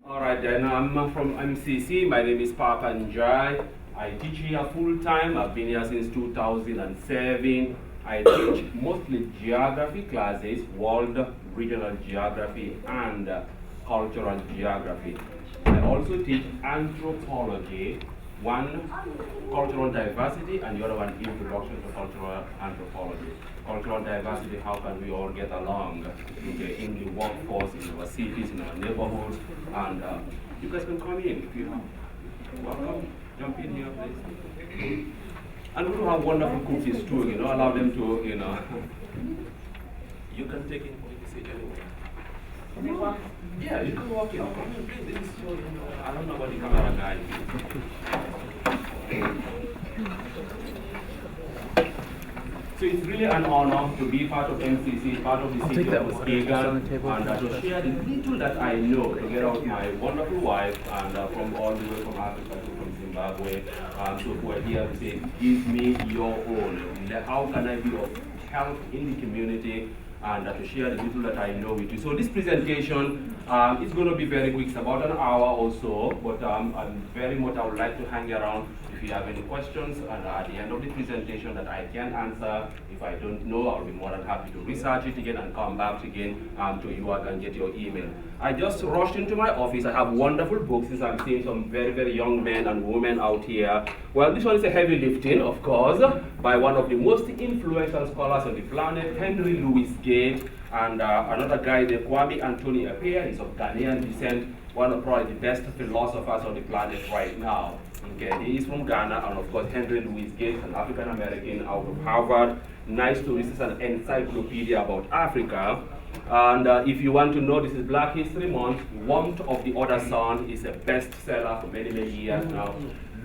All right, then I'm from MCC. My name is Papa Njai. I teach here full time. I've been here since 2007. I teach mostly geography classes, world, regional geography, and cultural geography. I also teach anthropology, one cultural diversity, and the other one introduction to cultural anthropology. Cultural diversity, how can we all get along in the workforce, in our cities, in our neighborhoods, and you guys can come in if you have. Welcome, jump in here, please. And we do have wonderful cookies too, allow them to, you can take in what you say anyway. Yeah, you can walk in. Come in, please. This is so, I don't know what the camera guy is. So it's really an honor to be part of MCC, part of the city of Muskegon, and to share the little that I know together with my wonderful wife, and from all the way from Africa to from Zimbabwe, so who are here to say, give me your own. How can I be of help in the community, and to share the little that I know with you. So this presentation is going to be very quick. It's about an hour or so, but I'm very much, I would like to hang around if you have any questions, and at the end of the presentation that I can answer. If I don't know, I'll be more than happy to research it again and come back again to you and get your email. I just rushed into my office. I have wonderful books since I'm seeing some very, very young men and women out here. Well, this one is a heavy lifting, of course, by one of the most influential scholars on the planet, Henry Louis Gates, and another guy, the Kwame Anthony Appiah. He's of Ghanaian descent, one of probably the best philosophers on the planet right now. Okay, he is from Ghana, and of course Henry Louis Gates, an African American out of Harvard. Nice to this is an encyclopedia about Africa. And if you want to know, this is Black History Month. Warmth of the Other Sun is a bestseller for many, many years now.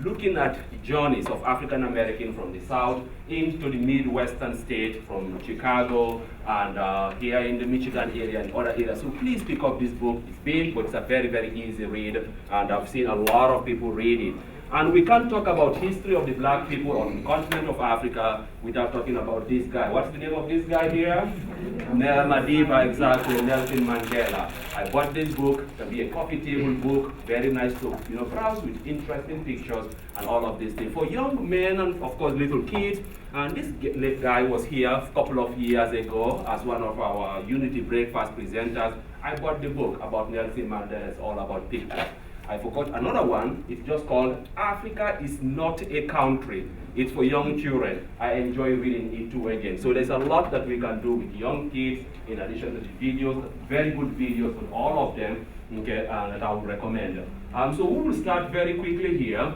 Looking at journeys of African American from the South into the Midwestern state, from Chicago and here in the Michigan area and other areas. So please pick up this book. It's big, but it's a very, very easy read, and I've seen a lot of people read it. And we can't talk about history of the black people on the continent of Africa without talking about this guy. What's the name of this guy here? Madiba, exactly, Nelson Mandela. I bought this book. It can be a coffee table book, very nice to browse with interesting pictures and all of these things. For young men and of course little kids, and this guy was here a couple of years ago as one of our Unity Breakfast presenters. I bought the book about Nelson Mandela. It's all about pictures. I forgot another one. It's just called Africa is Not a Country. It's for young children. I enjoy reading it too again. So there's a lot that we can do with young kids in addition to the videos, very good videos with all of them, okay, that I would recommend. So we will start very quickly here.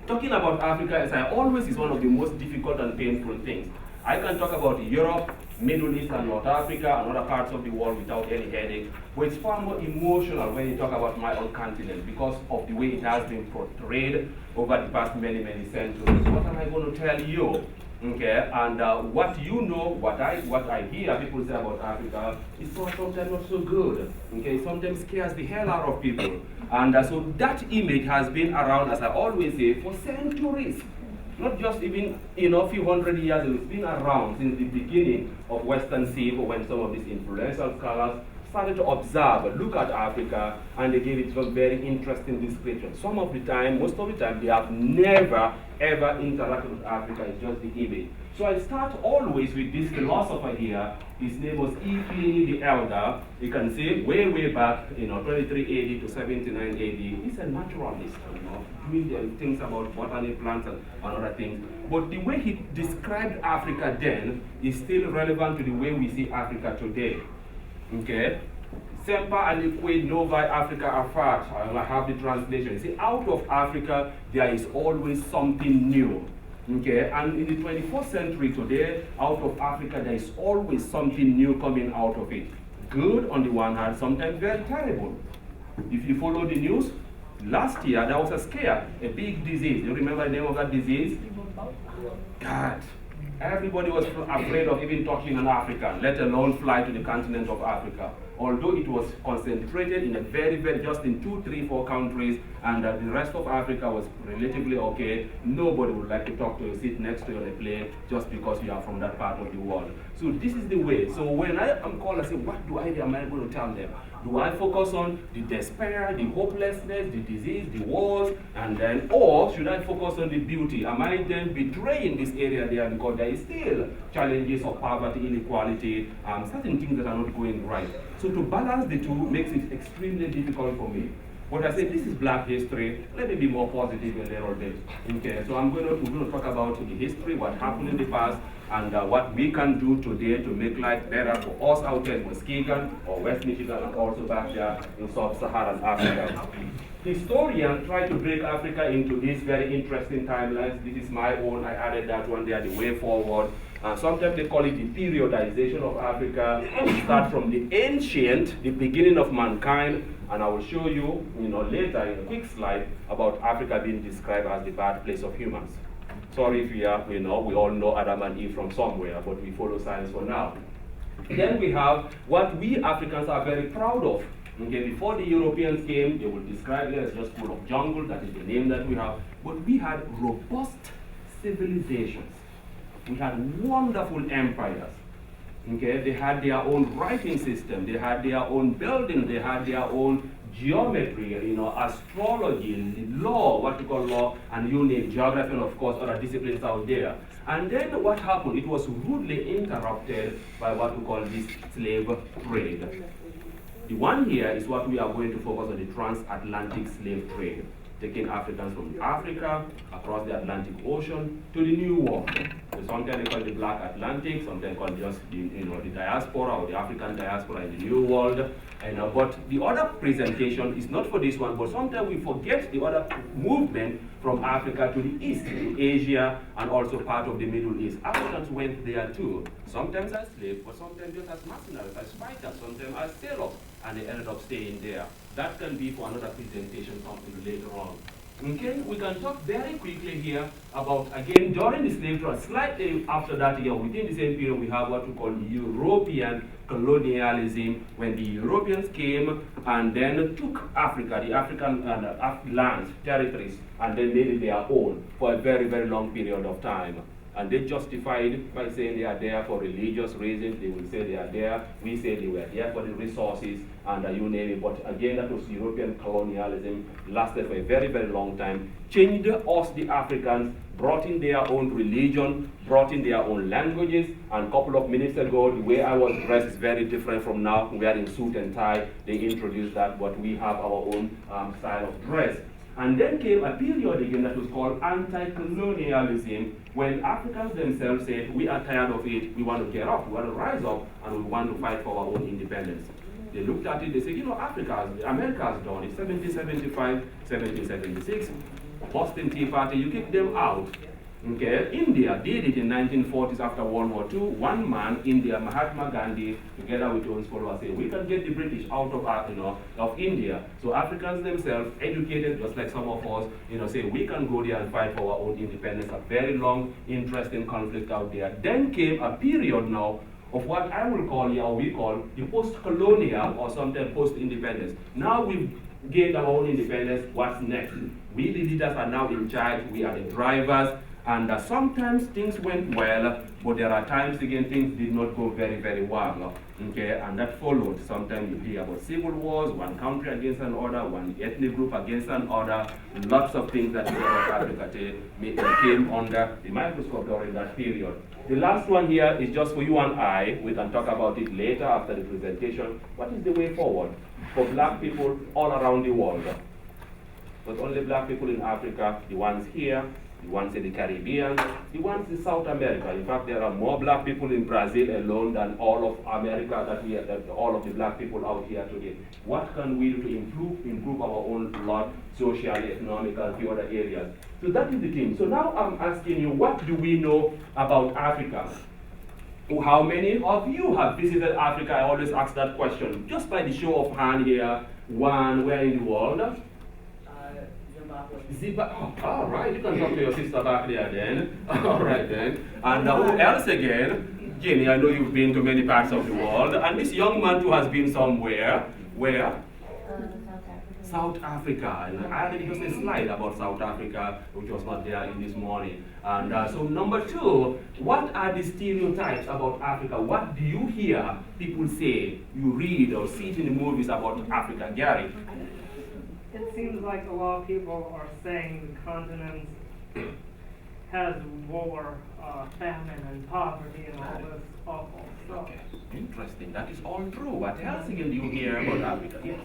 Talking about Africa, as I always, is one of the most difficult and painful things. I can talk about Europe, Middle East and North Africa and other parts of the world without any headache, but it's far more emotional when you talk about my own continent because of the way it has been portrayed over the past many, many centuries. What am I going to tell you? Okay, and what you know, what I hear people say about Africa is sometimes not so good. Okay, sometimes scares the hell out of people. And so that image has been around, as I always say, for centuries. Not just even a few hundred years, it's been around since the beginning of Western Civ, when some of these influential scholars started to observe, look at Africa, and they gave it some very interesting description. Some of the time, most of the time, they have never ever interacted with Africa. It's just the image. So I start always with this philosopher here. His name was E. Pliny the Elder. You can see way back, 23 AD to 79 AD. He's a naturalist, doing things about botany, plants, and other things. But the way he described Africa then is still relevant to the way we see Africa today. Okay? Semper aliquid novae Africa afart. I have the translation. See, out of Africa, there is always something new. Okay, and in the 21st century today, out of Africa, there is always something new coming out of it. Good on the one hand, sometimes very terrible. If you follow the news, last year there was a scare, a big disease. You remember the name of that disease? God. Everybody was afraid of even touching an African, let alone fly to the continent of Africa. although it was concentrated in a very, just in 2, 3, 4 countries, and the rest of Africa was relatively okay, nobody would like to talk to you, sit next to you on a plane, just because you are from that part of the world. So this is the way. So when I am called, I say, what am I going to tell them? Do I focus on the despair, the hopelessness, the disease, the wars, and then, or should I focus on the beauty? Am I then betraying this area there because there is still challenges of poverty, inequality, certain things that are not going right? So to balance the two makes it extremely difficult for me. But I say, this is Black history. Let me be more positive a little bit. Okay, so we're going to talk about the history, what happened in the past, and what we can do today to make life better for us out there in Muskegon or West Michigan, and also back there in Sub-Saharan Africa. Historians try to break Africa into these very interesting timelines. This is my own. I added that one there, the way forward. Sometimes they call it the periodization of Africa. We start from the ancient, the beginning of mankind, and I will show you, later in a quick slide about Africa being described as the birthplace of humans. Sorry if we are, we all know Adam and Eve from somewhere, but we follow science for now. Then we have what we Africans are very proud of. Okay, before the Europeans came, they would describe it as just full of jungle. That is the name that we have. But we had robust civilizations. We had wonderful empires. Okay, they had their own writing system. They had their own building. They had their own geometry, astrology, law, what you call law, and you name geography, and of course other disciplines out there. And then what happened? It was rudely interrupted by what we call this slave trade. The one here is what we are going to focus on, the transatlantic slave trade, taking Africans from Africa across the Atlantic Ocean to the New World. So sometimes they call it the Black Atlantic, sometimes called just the diaspora or the African diaspora in the New World. But the other presentation is not for this one, but sometimes we forget the other movement from Africa to the East, to Asia, and also part of the Middle East. Africans went there too, sometimes as slaves, but sometimes just as mercenaries, as fighters, sometimes as sailors, and they ended up staying there. That can be for another presentation something later on. Okay, we can talk very quickly here about, again, during the slave trade, slightly after that year, within the same period, we have what we call European colonialism, when the Europeans came and then took Africa, the African lands, territories, and then made it their own for a very, very long period of time. And they justified it by saying they are there for religious reasons. They will say they are there. We say they were there for the resources, and you name it. But again, that was European colonialism, lasted for a very, very long time. Changed us, the Africans, brought in their own religion, brought in their own languages. And a couple of minutes ago, the way I was dressed is very different from now. We are in suit and tie. They introduced that, but we have our own style of dress. And then came a period again that was called anti-colonialism, when Africans themselves said, we are tired of it, we want to get up, we want to rise up, and we want to fight for our own independence. They looked at it, they said, America has done it, 1775, 1776, Boston Tea Party, you kick them out. Okay, India did it in 1940s after World War II. One man, India, Mahatma Gandhi, together with his followers, said, we can get the British out of India. So Africans themselves, educated just like some of us, say we can go there and fight for our own independence. A very long, interesting conflict out there. Then came a period now of what I will call, or we call, the post-colonial or sometimes post-independence. Now we've gained our own independence. What's next? We, the leaders, are now in charge. We are the drivers. And sometimes things went well, but there are times again things did not go very, very well. Okay, and that followed. Sometimes you hear about civil wars, one country against another, one ethnic group against another. Lots of things that Africa came under the microscope during that period. The last one here is just for you and I. We can talk about it later after the presentation. What is the way forward for black people all around the world? Not only black people in Africa, the ones here, the ones in the Caribbean, the ones in South America. In fact, there are more black people in Brazil alone than all of America, that all of the black people out here today. What can we do to improve our own lot, socially, economically, and few other areas? So that is the thing. So now I'm asking you, what do we know about Africa? How many of you have visited Africa? I always ask that question. Just by the show of hand here, one, where in the world? Zimbabwe. Oh, all right, you can talk to your sister back there then. All right then. And who else again? Jenny, I know you've been to many parts of the world. And this young man too has been somewhere. Where? South Africa. And I already just a slide about South Africa, which was not there in this morning. And so number two, what are the stereotypes about Africa? What do you hear people say, you read or see it in the movies about Africa? Gary? It seems like a lot of people are saying the continent has war, famine, and poverty, and all this awful stuff. Okay. Interesting. That is all true. What else again do you hear about Africa? Yes.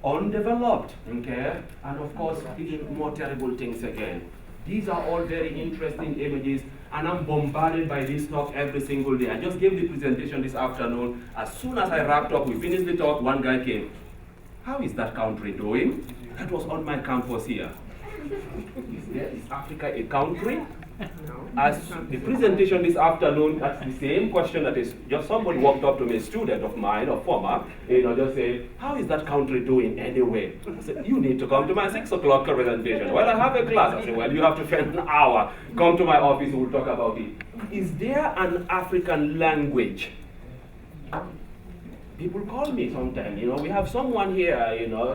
Undeveloped. Okay. And of course, even more terrible things again. These are all very interesting images, and I'm bombarded by this talk every single day. I just gave the presentation this afternoon. As soon as I wrapped up, we finished the talk, one guy came. How is that country doing? That was on my campus here. Is Africa a country? As the presentation this afternoon, that's the same question that is just somebody walked up to me, a student of mine, or former, just say, how is that country doing anyway? I said, you need to come to my 6 o'clock presentation. Well, I have a class. I said, well, you have to spend an hour. Come to my office, we'll talk about it. Is there an African language? People call me sometimes, we have someone here,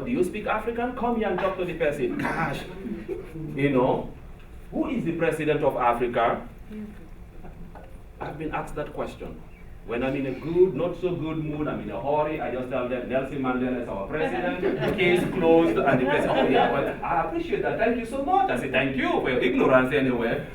do you speak African? Come here and talk to the person. Gosh, who is the president of Africa? I've been asked that question. When I'm in a good, not so good mood, I'm in a hurry, I just tell them, Nelson Mandela is our president, case closed, and the person, oh yeah, well, I appreciate that, thank you so much. I say, thank you for your ignorance anyway,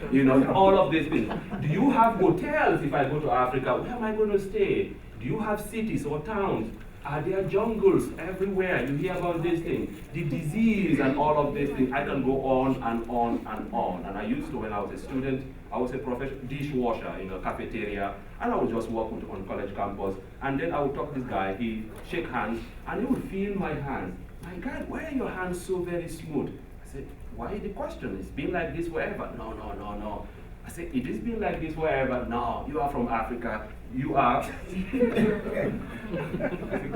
all of these things. Do you have hotels if I go to Africa? Where am I going to stay? Do you have cities or towns? Are there jungles everywhere? You hear about these things. The disease and all of these things. I can go on and on and on. And I used to, when I was a student, I was a professional dishwasher in a cafeteria, and I would just walk on college campus. And then I would talk to this guy, he'd shake hands, and he would feel my hands. My God, why are your hands so very smooth? I said, why the question? It's been like this forever. No. I said, it has been like this forever. No, you are from Africa. You are. I said,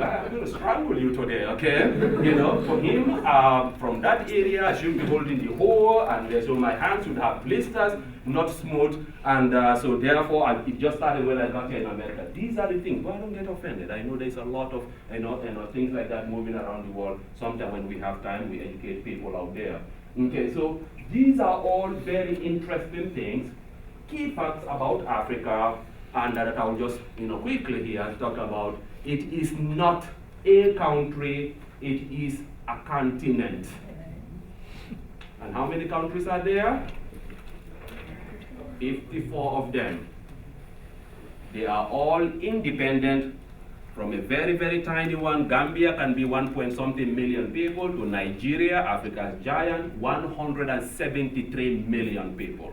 I'm going to strangle you today, okay? For him, from that area, I should be holding the hoe, and so my hands would have blisters, not smooth, and so therefore, it just started when I got here in America. These are the things, but I don't get offended. I know there's a lot of, things like that moving around the world. Sometimes when we have time, we educate people out there. Okay, so these are all very interesting things, key facts about Africa, and that I'll just quickly here talk about. It is not a country, it is a continent. And how many countries are there? 54 of them. They are all independent. From a very, very tiny one, Gambia can be 1-point-something million people, to Nigeria, Africa's giant, 173 million people.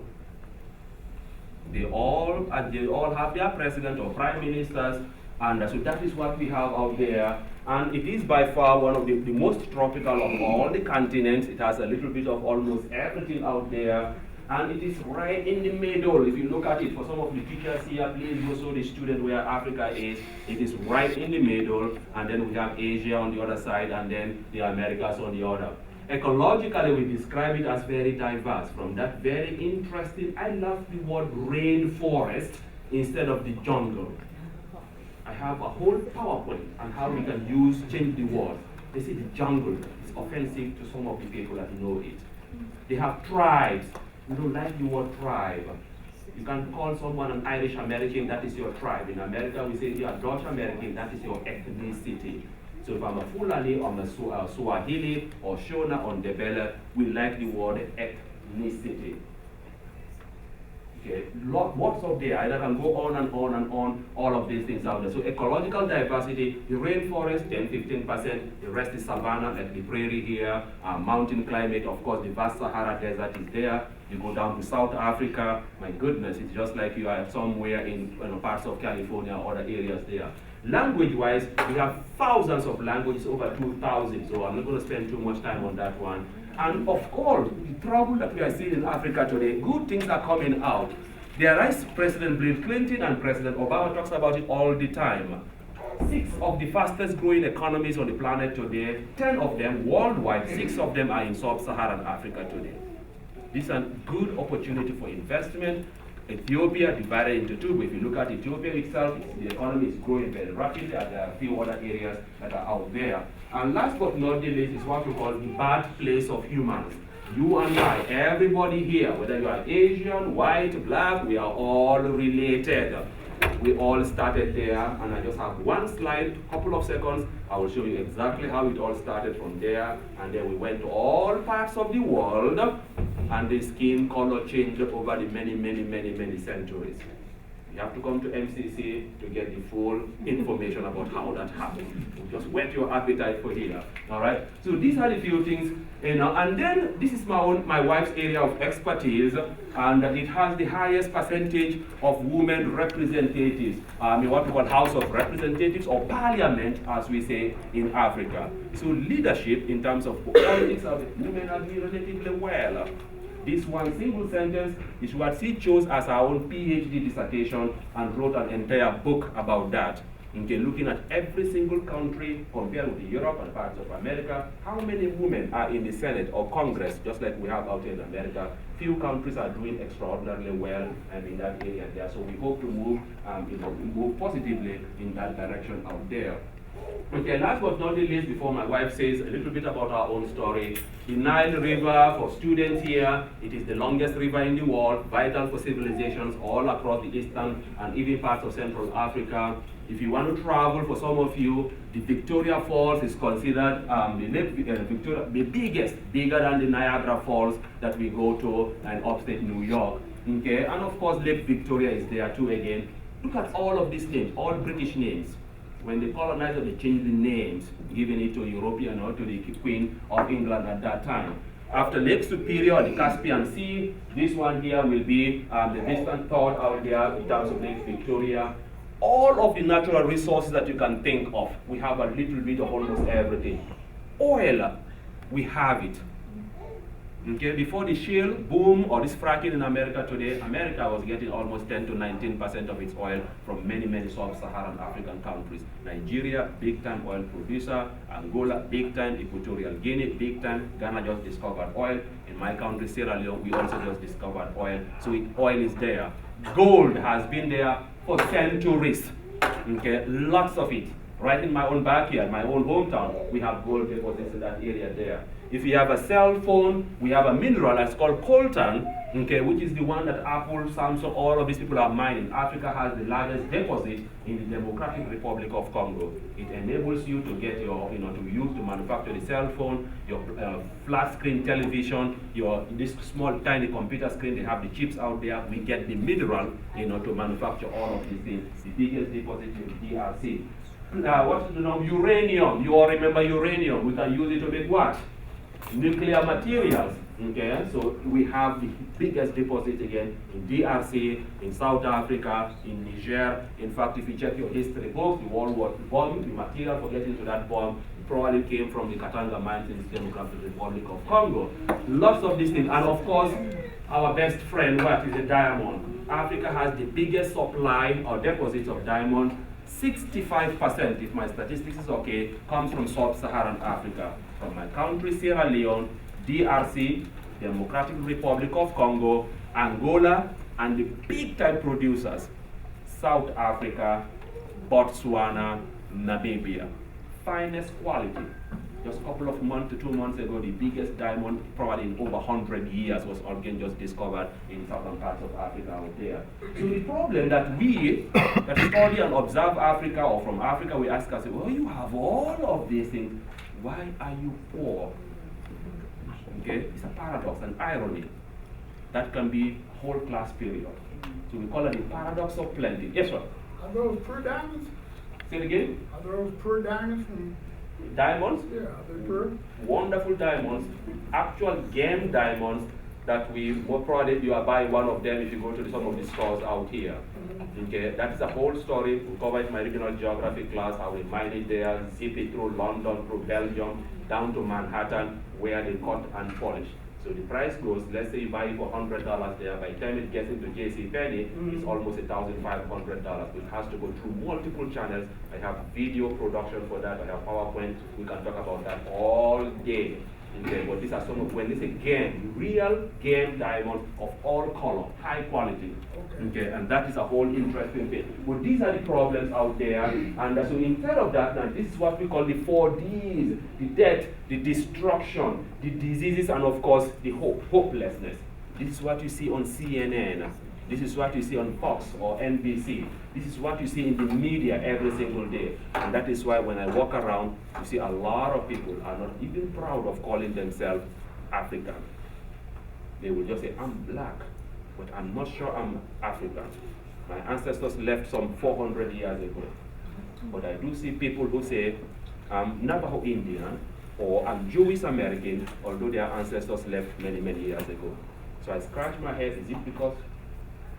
They all have their president or prime ministers, and so that is what we have out there. And it is by far one of the most tropical of all the continents. It has a little bit of almost everything out there. And it is right in the middle. If you look at it, for some of the pictures here, please go show the student where Africa is. It is right in the middle, and then we have Asia on the other side, and then the Americas on the other. Ecologically, we describe it as very diverse. From that very interesting, I love the word rainforest instead of the jungle. I have a whole PowerPoint on how we can change the word. They say the jungle is offensive to some of the people that know it. They have tribes. We don't like the word tribe. You can call someone an Irish American, that is your tribe. In America, we say you are Dutch American, that is your ethnicity. So if I'm a Fulani, I'm a Swahili, or Shona, or Ndebele, we like the word ethnicity. Okay, what's up there? I can go on and on and on, all of these things out there. So ecological diversity, the rainforest, 10-15%, the rest is savanna, like the prairie here, mountain climate, of course, the vast Sahara Desert is there. You go down to South Africa, my goodness, it's just like you are somewhere in parts of California or other areas there. Language-wise, we have thousands of languages, over 2,000, so I'm not going to spend too much time on that one. And of course, the trouble that we are seeing in Africa today, good things are coming out. There is President Bill Clinton and President Obama talks about it all the time. 6 of the fastest growing economies on the planet today, 10 of them worldwide, 6 of them are in sub-Saharan Africa today. This is a good opportunity for investment. Ethiopia divided into two, but if you look at Ethiopia itself, the economy is growing very rapidly, and there are a few other areas that are out there. And last but not the least is what we call the birthplace of humans. You and I, everybody here, whether you are Asian, white, black, we are all related. We all started there, and I just have one slide, couple of seconds. I will show you exactly how it all started from there, and then we went to all parts of the world, and the skin color changed over the many centuries. You have to come to MCC to get the full information about how that happened. Just whet your appetite for here. All right. So these are the few things, and then this is my wife's area of expertise, and it has the highest percentage of women representatives. In what we call House of Representatives or Parliament, as we say in Africa. So leadership in terms of politics of women are doing relatively well. This one single sentence is what she chose as her own PhD dissertation and wrote an entire book about that. Okay, looking at every single country compared with Europe and parts of America, how many women are in the Senate or Congress, just like we have out here in America. Few countries are doing extraordinarily well in that area there. So we hope to move, move positively in that direction out there. Okay, last but not the least, before my wife says a little bit about our own story, the Nile River, for students here, it is the longest river in the world, vital for civilizations all across the eastern and even parts of Central Africa. If you want to travel, for some of you, the Victoria Falls is considered the biggest, bigger than the Niagara Falls that we go to in upstate New York. Okay, and of course Lake Victoria is there too again. Look at all of these names, all British names. When the colonizers, they changed the names, giving it to European or to the Queen of England at that time. After Lake Superior, the Caspian Sea, this one here will be the distant thought out there in terms of Lake Victoria. All of the natural resources that you can think of, we have a little bit of almost everything. Oil, we have it. Okay, before the shale boom or this fracking in America today, America was getting almost 10 to 19% of its oil from many sub-Saharan African countries. Nigeria, big time oil producer. Angola, big time. Equatorial Guinea, big time. Ghana just discovered oil. In my country, Sierra Leone, we also just discovered oil. So oil is there. Gold has been there for centuries. Okay, lots of it. Right in my own backyard, my own hometown, we have gold deposits in that area there. If you have a cell phone, we have a mineral that's called coltan, okay, which is the one that Apple, Samsung, all of these people are mining. Africa has the largest deposit in the Democratic Republic of Congo. It enables you to get your, to use to manufacture the cell phone, your flat screen television, this small tiny computer screen. They have the chips out there. We get the mineral, to manufacture all of these things. The biggest deposit in the DRC. Uranium. You all remember uranium. We can use it to make what? Nuclear materials. Okay, so we have the biggest deposit again in DRC, in South Africa, in Niger. In fact, if you check your history books, the World War bomb, the material for getting to that bomb probably came from the Katanga mines in the Democratic Republic of Congo. Lots of these things, and of course, our best friend, what is the diamond? Africa has the biggest supply or deposits of diamond. 65%, if my statistics is okay, comes from sub-Saharan Africa. From my country, Sierra Leone, DRC, Democratic Republic of Congo, Angola, and the big-time producers, South Africa, Botswana, Namibia. Finest quality. Just a couple of months to 2 months ago, the biggest diamond, probably in over 100 years, was again just discovered in southern parts of Africa out there. So the problem that we, that study and observe Africa, or from Africa, we ask ourselves, well, you have all of these things. Why are you poor? Okay, it's a paradox, an irony. That can be whole class period. So we call it the paradox of plenty. Yes, sir? Are those pure diamonds? Say it again? Are those pure diamonds from... Diamonds? Yeah, are they pure? Wonderful diamonds, actual game diamonds that we most probably you are buying one of them if you go to some of the stores out here. Okay, that is a whole story. We cover it in my regional geography class. I will mine it there, zip it through London, through Belgium, down to Manhattan, where they cut and polish. So the price goes, let's say you buy it for $100 there, by the time it gets into JCPenney, it's almost $1,500. It has to go through multiple channels. I have video production for that, I have PowerPoint, we can talk about that all day. Okay, but these are some of, when they say game, real game diamond of all color, high quality. Okay, and that is a whole interesting thing. But these are the problems out there, and so instead of that, now this is what we call the 4Ds: the death, the destruction, the diseases, and of course the hopelessness. This is what you see on CNN. This is what you see on Fox or NBC. This is what you see in the media every single day. And that is why when I walk around, you see a lot of people are not even proud of calling themselves African. They will just say, I'm black, but I'm not sure I'm African. My ancestors left some 400 years ago. But I do see people who say, I'm Navajo Indian, or I'm Jewish American, although their ancestors left many, many years ago. So I scratch my head, is it because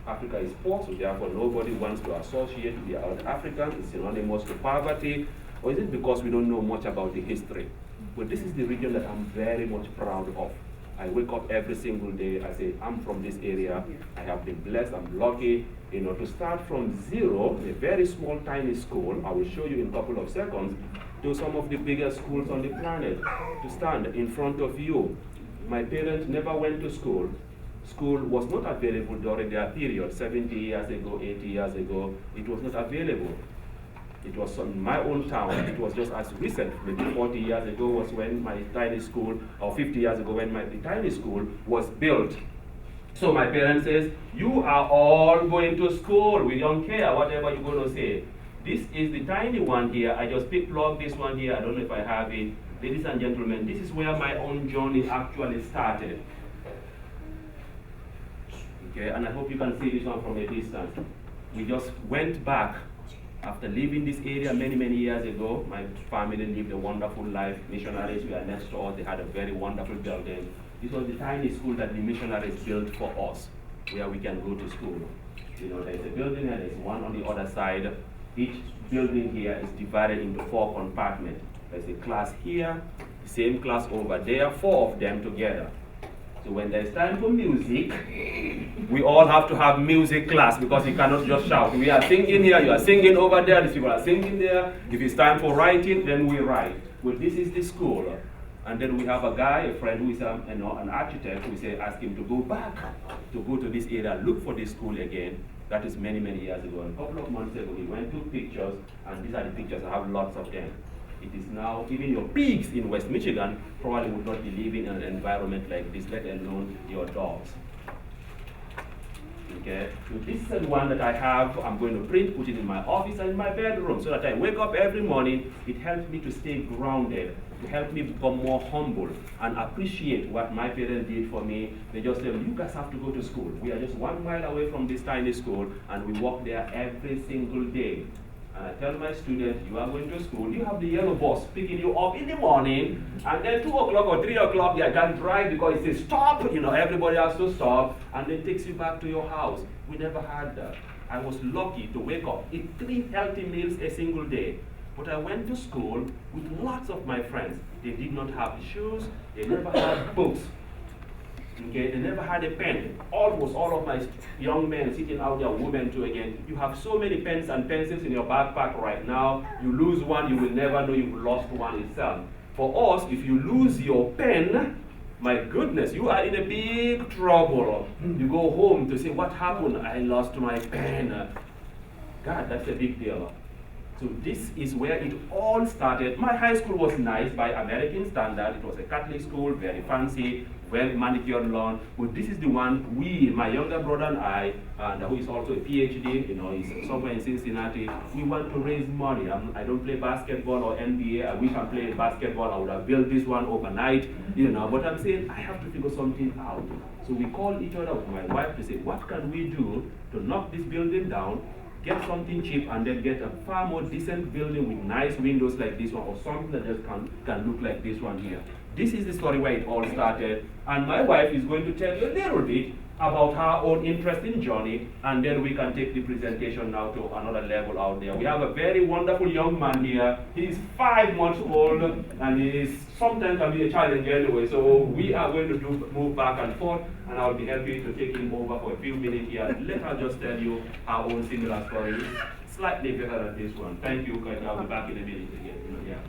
Africa is poor, so therefore nobody wants to associate with the other Africans, it's synonymous to poverty, or is it because we don't know much about the history? But this is the region that I'm very much proud of. I wake up every single day, I say, I'm from this area, I have been blessed, I'm lucky, to start from zero, a very small, tiny school, I will show you in a couple of seconds, to some of the biggest schools on the planet, to stand in front of you. My parents never went to school. School was not available during their period, 70 years ago, 80 years ago, it was not available. It was in my own town, it was just as recent, maybe 40 years ago was when my tiny school, or 50 years ago when my tiny school was built. So my parents says, you are all going to school, we don't care whatever you're going to say. This is the tiny one here, I just plugged this one here, I don't know if I have it. Ladies and gentlemen, this is where my own journey actually started. Okay, and I hope you can see this one from a distance. We just went back after leaving this area many, many years ago. My family lived a wonderful life. Missionaries were next to us. They had a very wonderful building. This was the tiny school that the missionaries built for us, where we can go to school. There's a building and there's one on the other side. Each building here is divided into 4 compartments. There's a class here, the same class over there, 4 of them together. So when there's time for music, we all have to have music class because you cannot just shout. We are singing here, you are singing over there, these people are singing there. If it's time for writing, then we write. Well, this is the school. And then we have a guy, a friend who is an architect, we say, ask him to go back, to go to this area, look for this school again. That is many, many years ago. And a couple of months ago, we went to pictures, and these are the pictures, I have lots of them. It is now, even your pigs in West Michigan probably would not be living in an environment like this, let alone your dogs. Okay, so this is the one that I have, I'm going to print, put it in my office and in my bedroom, so that I wake up every morning, it helps me to stay grounded, to help me become more humble and appreciate what my parents did for me. They just tell me, you guys have to go to school. We are just 1 mile away from this tiny school, and we walk there every single day. And I tell my students, you are going to school, you have the yellow bus picking you up in the morning, and then 2 o'clock or 3 o'clock, you can't drive because it says stop, everybody has to stop, and then takes you back to your house. We never had that. I was lucky to wake up, eat 3 healthy meals a single day. But I went to school with lots of my friends. They did not have shoes, they never had books. Okay, they never had a pen. Almost all of my young men sitting out there, women too again, you have so many pens and pencils in your backpack right now, you lose one, you will never know you've lost one itself. For us, if you lose your pen, my goodness, you are in a big trouble. You go home to say, what happened? I lost my pen. God, that's a big deal. So this is where it all started. My high school was nice by American standard. It was a Catholic school, very fancy, well manicured lawn. But this is the one my younger brother and I, and who is also a PhD, he's somewhere in Cincinnati, we want to raise money. I don't play basketball or NBA. I wish I played basketball. I would have built this one overnight, but I'm saying I have to figure something out. So we called each other with my wife to say, what can we do to knock this building down, get something cheap, and then get a far more decent building with nice windows like this one, or something that just can look like this one here. This is the story where it all started, and my wife is going to tell you a little bit about her own interesting journey, and then we can take the presentation now to another level out there. We have a very wonderful young man here. He's 5 months old, and he's sometimes can be a challenge anyway. So we are going to move back and forth, and I'll be happy to take him over for a few minutes here. Let her just tell you her own similar story, slightly better than this one. Thank you, Kate. I'll be back in a minute again. Yeah.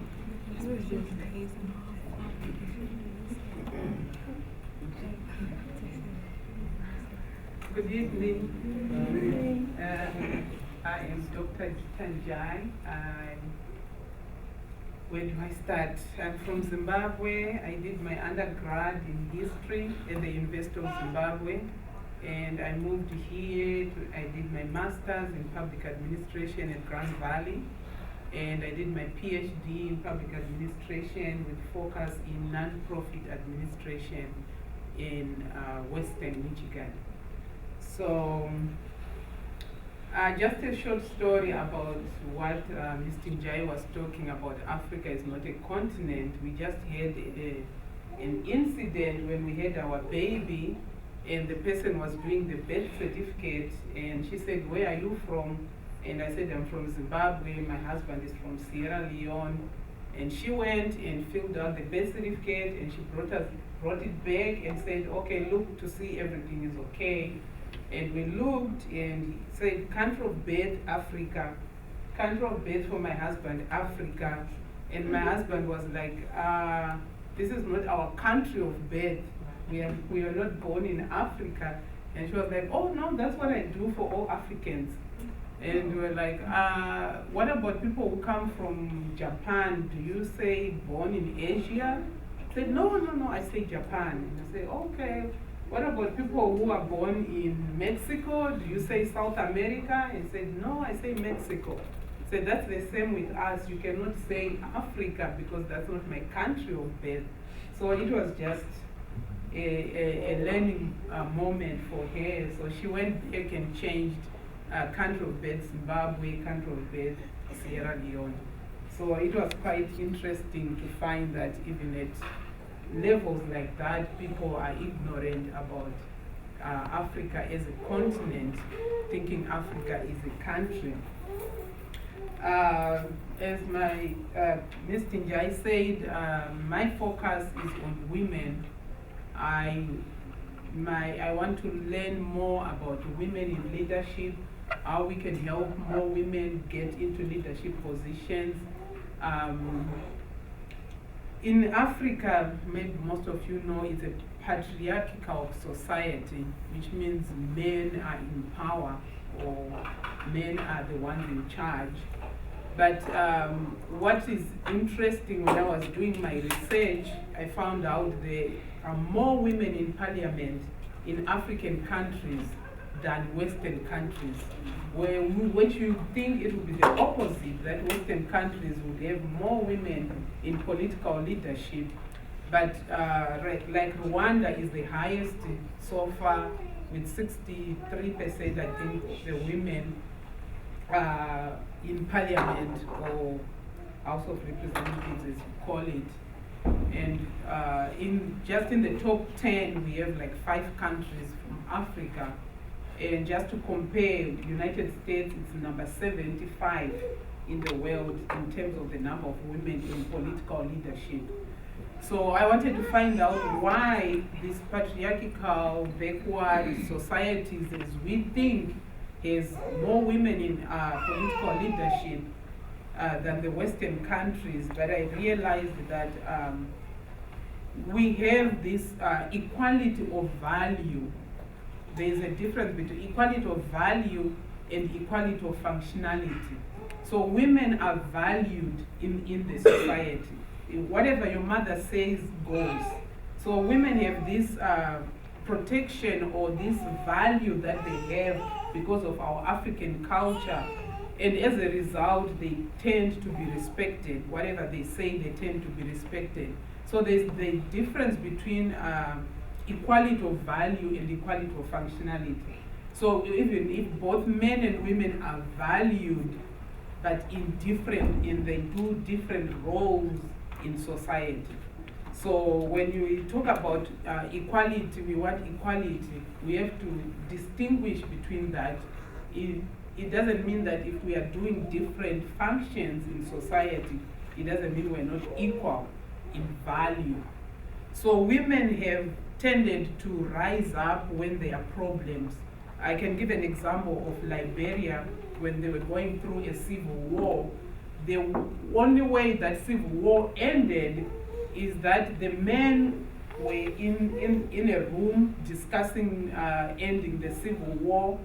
Good evening. I am Dr. Tanjai. Where do I start? I'm from Zimbabwe. I did my undergrad in history at the University of Zimbabwe. And I moved here. I did my master's in public administration at Grand Valley. And I did my PhD in public administration with focus in non-profit administration in Western Michigan. So, just a short story about what Mr. Njai was talking about. Africa is not a continent. We just had an incident when we had our baby, and the person was doing the birth certificate, and she said, "Where are you from?" And I said, "I'm from Zimbabwe. My husband is from Sierra Leone." And she went and filled out the birth certificate, and she brought it back and said, "Okay, look to see everything is okay." And we looked, and he said, "Country of birth, Africa. Country of birth for my husband, Africa." And my husband was like, "This is not our country of birth. We are not born in Africa." And she was like, "Oh no, that's what I do for all Africans." And we were like, "What about people who come from Japan? Do you say born in Asia?" I said, No, I say Japan." And I said, "Okay. What about people who are born in Mexico? Do you say South America?" And he said, "No, I say Mexico." I said, "That's the same with us. You cannot say Africa because that's not my country of birth." So it was just a learning moment for her. So she went back and changed country of birth Zimbabwe, country of birth Sierra Leone. So it was quite interesting to find that even at levels like that, people are ignorant about Africa as a continent, thinking Africa is a country. As my Mr. Njai said, my focus is on women. I want to learn more about women in leadership, how we can help more women get into leadership positions. In Africa, maybe most of you know, it's a patriarchal society, which means men are in power or men are the ones in charge. But what is interesting, when I was doing my research, I found out there are more women in parliament in African countries than Western countries, where which you think it would be the opposite, that Western countries would have more women in political leadership. But like Rwanda is the highest so far, with 63%, I think, the women in parliament, or House of Representatives, as you call it. And just in the top 10, we have like 5 countries from Africa. And just to compare, United States is number 75 in the world in terms of the number of women in political leadership. So I wanted to find out why these patriarchal, backward societies, as we think, has more women in political leadership than the Western countries. But I realized that we have this equality of value. There is a difference between equality of value and equality of functionality. So women are valued in the society. Whatever your mother says goes. So women have this protection or this value that they have because of our African culture. And as a result, they tend to be respected. Whatever they say, they tend to be respected. So there's the difference between equality of value and equality of functionality. So even if both men and women are valued, but they do different roles in society. So when you talk about equality, we want equality, we have to distinguish between that. It doesn't mean that if we are doing different functions in society, it doesn't mean we're not equal in value. So women have tended to rise up when there are problems. I can give an example of Liberia when they were going through a civil war. The only way that civil war ended is that the men were in a room discussing ending the civil war,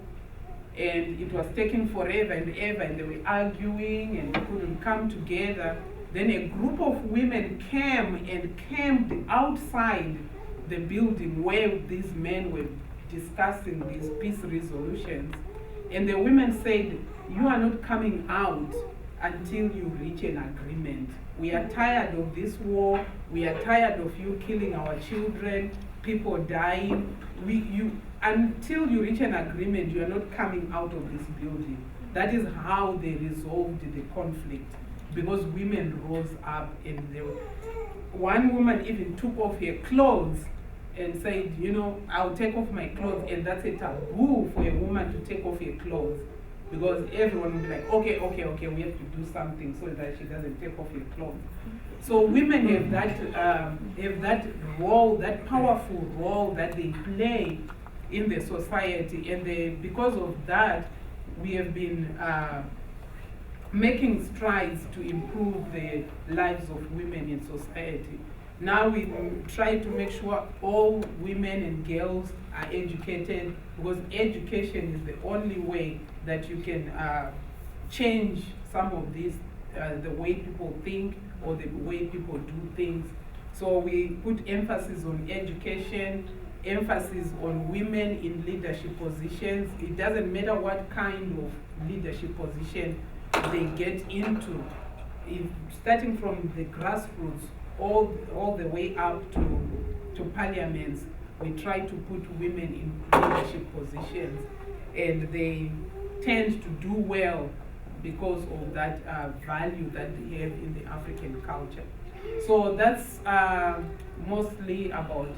and it was taking forever and ever, and they were arguing and couldn't come together. Then a group of women came and camped outside the building where these men were discussing these peace resolutions. And the women said, "You are not coming out until you reach an agreement. We are tired of this war. We are tired of you killing our children, people dying. Until you reach an agreement, you are not coming out of this building." That is how they resolved the conflict, because women rose up, and one woman even took off her clothes and said, "I'll take off my clothes," and that's a taboo for a woman to take off her clothes, because everyone will be like, okay, we have to do something so that she doesn't take off her clothes. So women have that role, that powerful role that they play in the society, and because of that, we have been making strides to improve the lives of women in society. Now we try to make sure all women and girls are educated, because education is the only way that you can change some of these, the way people think or the way people do things. So we put emphasis on education, emphasis on women in leadership positions. It doesn't matter what kind of leadership position they get into, starting from the grassroots all the way up to parliaments. We try to put women in leadership positions, and they tend to do well because of that value that they have in the African culture. So that's mostly about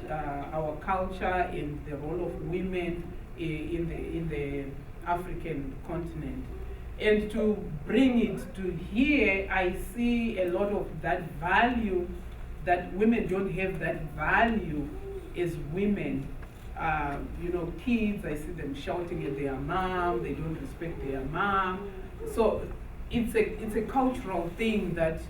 our culture and the role of women in the African continent. And to bring it to here, I see a lot of that value, that women don't have that value as women. Kids, I see them shouting at their mom, they don't respect their mom. So it's a cultural thing that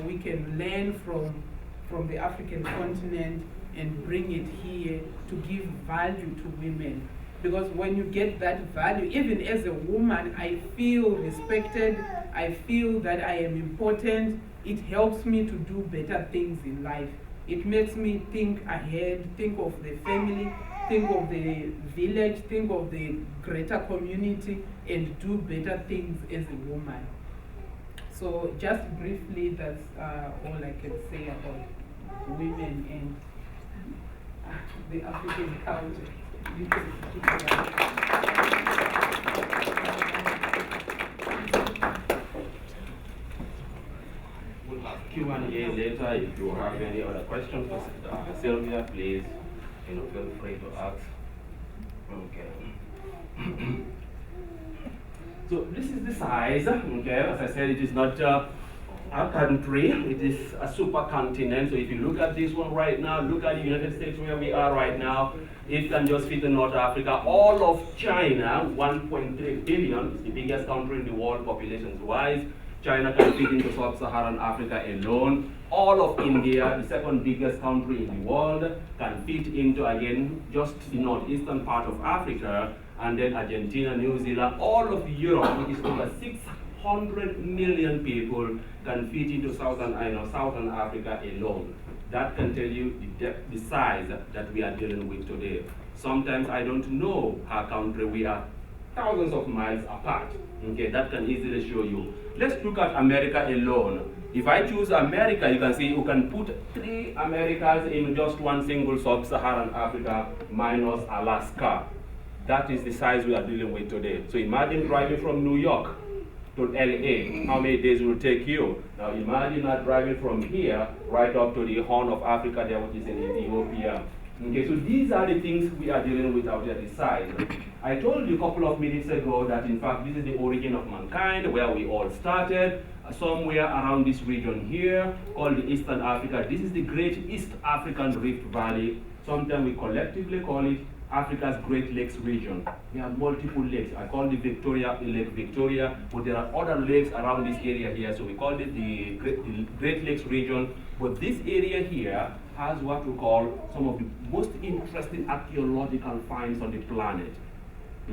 we can learn from the African continent and bring it here to give value to women. Because when you get that value, even as a woman, I feel respected, I feel that I am important. It helps me to do better things in life. It makes me think ahead, think of the family, think of the village, think of the greater community, and do better things as a woman. So just briefly, that's all I can say about women and the African culture. We'll have Q&A later. If you have any other questions for Sylvia, please feel free to ask. Okay. So this is the size. Okay, as I said, it is not a country, it is a supercontinent. So if you look at this one right now, look at the United States where we are right now, it can just fit in North Africa. All of China, 1.3 billion, is the biggest country in the world population-wise. China can fit into sub-Saharan Africa alone. All of India, the second biggest country in the world, can fit into, again, just the northeastern part of Africa, and then Argentina, New Zealand, all of Europe, which is over 600 million people, can fit into Southern Africa alone. That can tell you the size that we are dealing with today. Sometimes I don't know our country, we are thousands of miles apart. Okay, that can easily show you. Let's look at America alone. If I choose America, you can see you can put 3 Americas in just one single sub-Saharan Africa minus Alaska. That is the size we are dealing with today. So imagine driving from New York to LA, how many days it will take you? Now imagine not driving from here right up to the Horn of Africa there, which is in Ethiopia. Okay, so these are the things we are dealing with out there at the side. I told you a couple of minutes ago that in fact this is the origin of mankind, where we all started, somewhere around this region here, called the Eastern Africa. This is the Great East African Rift Valley. Sometimes we collectively call it Africa's Great Lakes region. There are multiple lakes. I call it Lake Victoria, but there are other lakes around this area here, so we call it the Great Lakes region. But this area here has what we call some of the most interesting archaeological finds on the planet.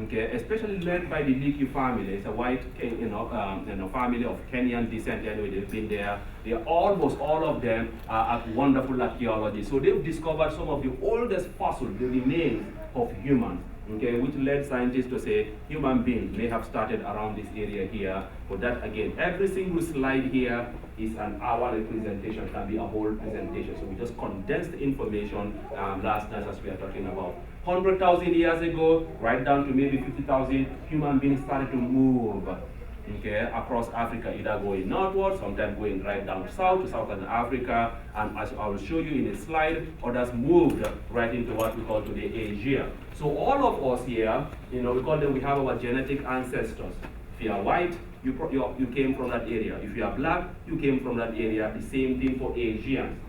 Okay, especially led by the Leakey family. It's a white, family of Kenyan descent. Anyway, they've been there. They almost all of them are wonderful archaeology. So they've discovered some of the oldest fossils, the remains of humans. Okay, which led scientists to say human beings may have started around this area here. But that again, every single slide here is an hour representation, can be a whole presentation. So we just condensed the information last night as we are talking about. 100,000 years ago, right down to maybe 50,000, human beings started to move, okay, across Africa, either going northward, sometimes going right down south to southern Africa, and as I will show you in a slide, others moved right into what we call today Asia. So all of us here, we call them, we have our genetic ancestors. If you are white, you came from that area. If you are black, you came from that area. The same thing for Asians.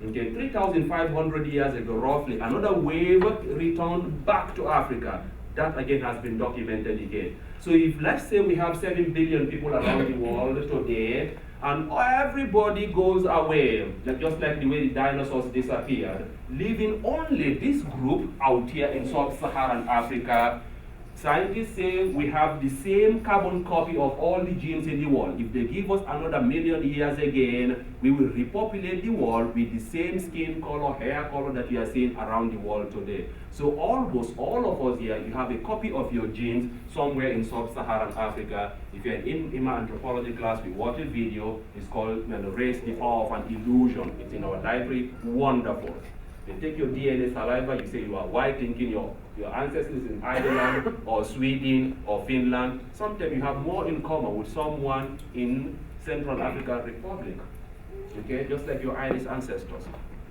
Okay, 3,500 years ago, roughly, another wave returned back to Africa. That again has been documented again. So if let's say we have 7 billion people around the world today, and everybody goes away, just like the way the dinosaurs disappeared, leaving only this group out here in sub-Saharan Africa, scientists say we have the same carbon copy of all the genes in the world. If they give us another million years again, we will repopulate the world with the same skin color, hair color that we are seeing around the world today. So almost all of us here, you have a copy of your genes somewhere in sub-Saharan Africa. If you're in my anthropology class, we watch a video. It's called Race, the Power of an Illusion. It's in our library. Wonderful. They take your DNA saliva, you say you are white, thinking your ancestors in Ireland or Sweden or Finland. Sometimes you have more in common with someone in Central African Republic, okay, just like your Irish ancestors.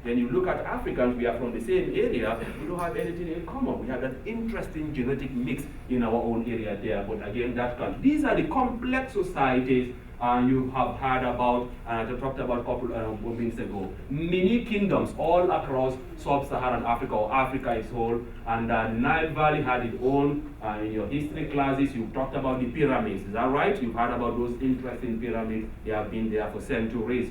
Then you look at Africans, we are from the same area, we don't have anything in common. We have that interesting genetic mix in our own area there, but again, these are the complex societies you have heard about, and I talked about a couple of minutes ago. Many kingdoms all across sub-Saharan Africa, or Africa as whole, and the Nile Valley had its own. In your history classes, you talked about the pyramids, is that right? You've heard about those interesting pyramids. They have been there for centuries.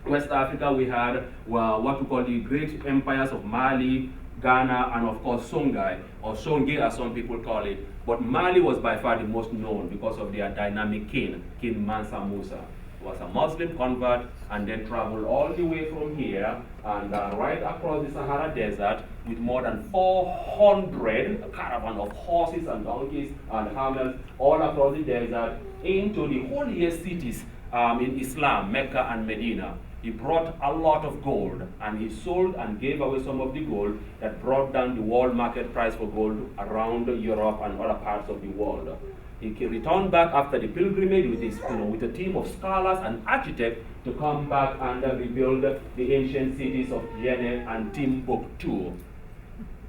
West Africa, we had what we call the great empires of Mali, Ghana, and of course Songhai, or Songhai as some people call it. But Mali was by far the most known because of their dynamic king, King Mansa Musa. He was a Muslim convert and then traveled all the way from here and right across the Sahara Desert with more than 400 caravan of horses and donkeys and camels all across the desert into the holiest cities in Islam, Mecca and Medina. He brought a lot of gold and he sold and gave away some of the gold that brought down the world market price for gold around Europe and other parts of the world. He returned back after the pilgrimage with a team of scholars and architects to come back and rebuild the ancient cities of Yemen and Timbuktu.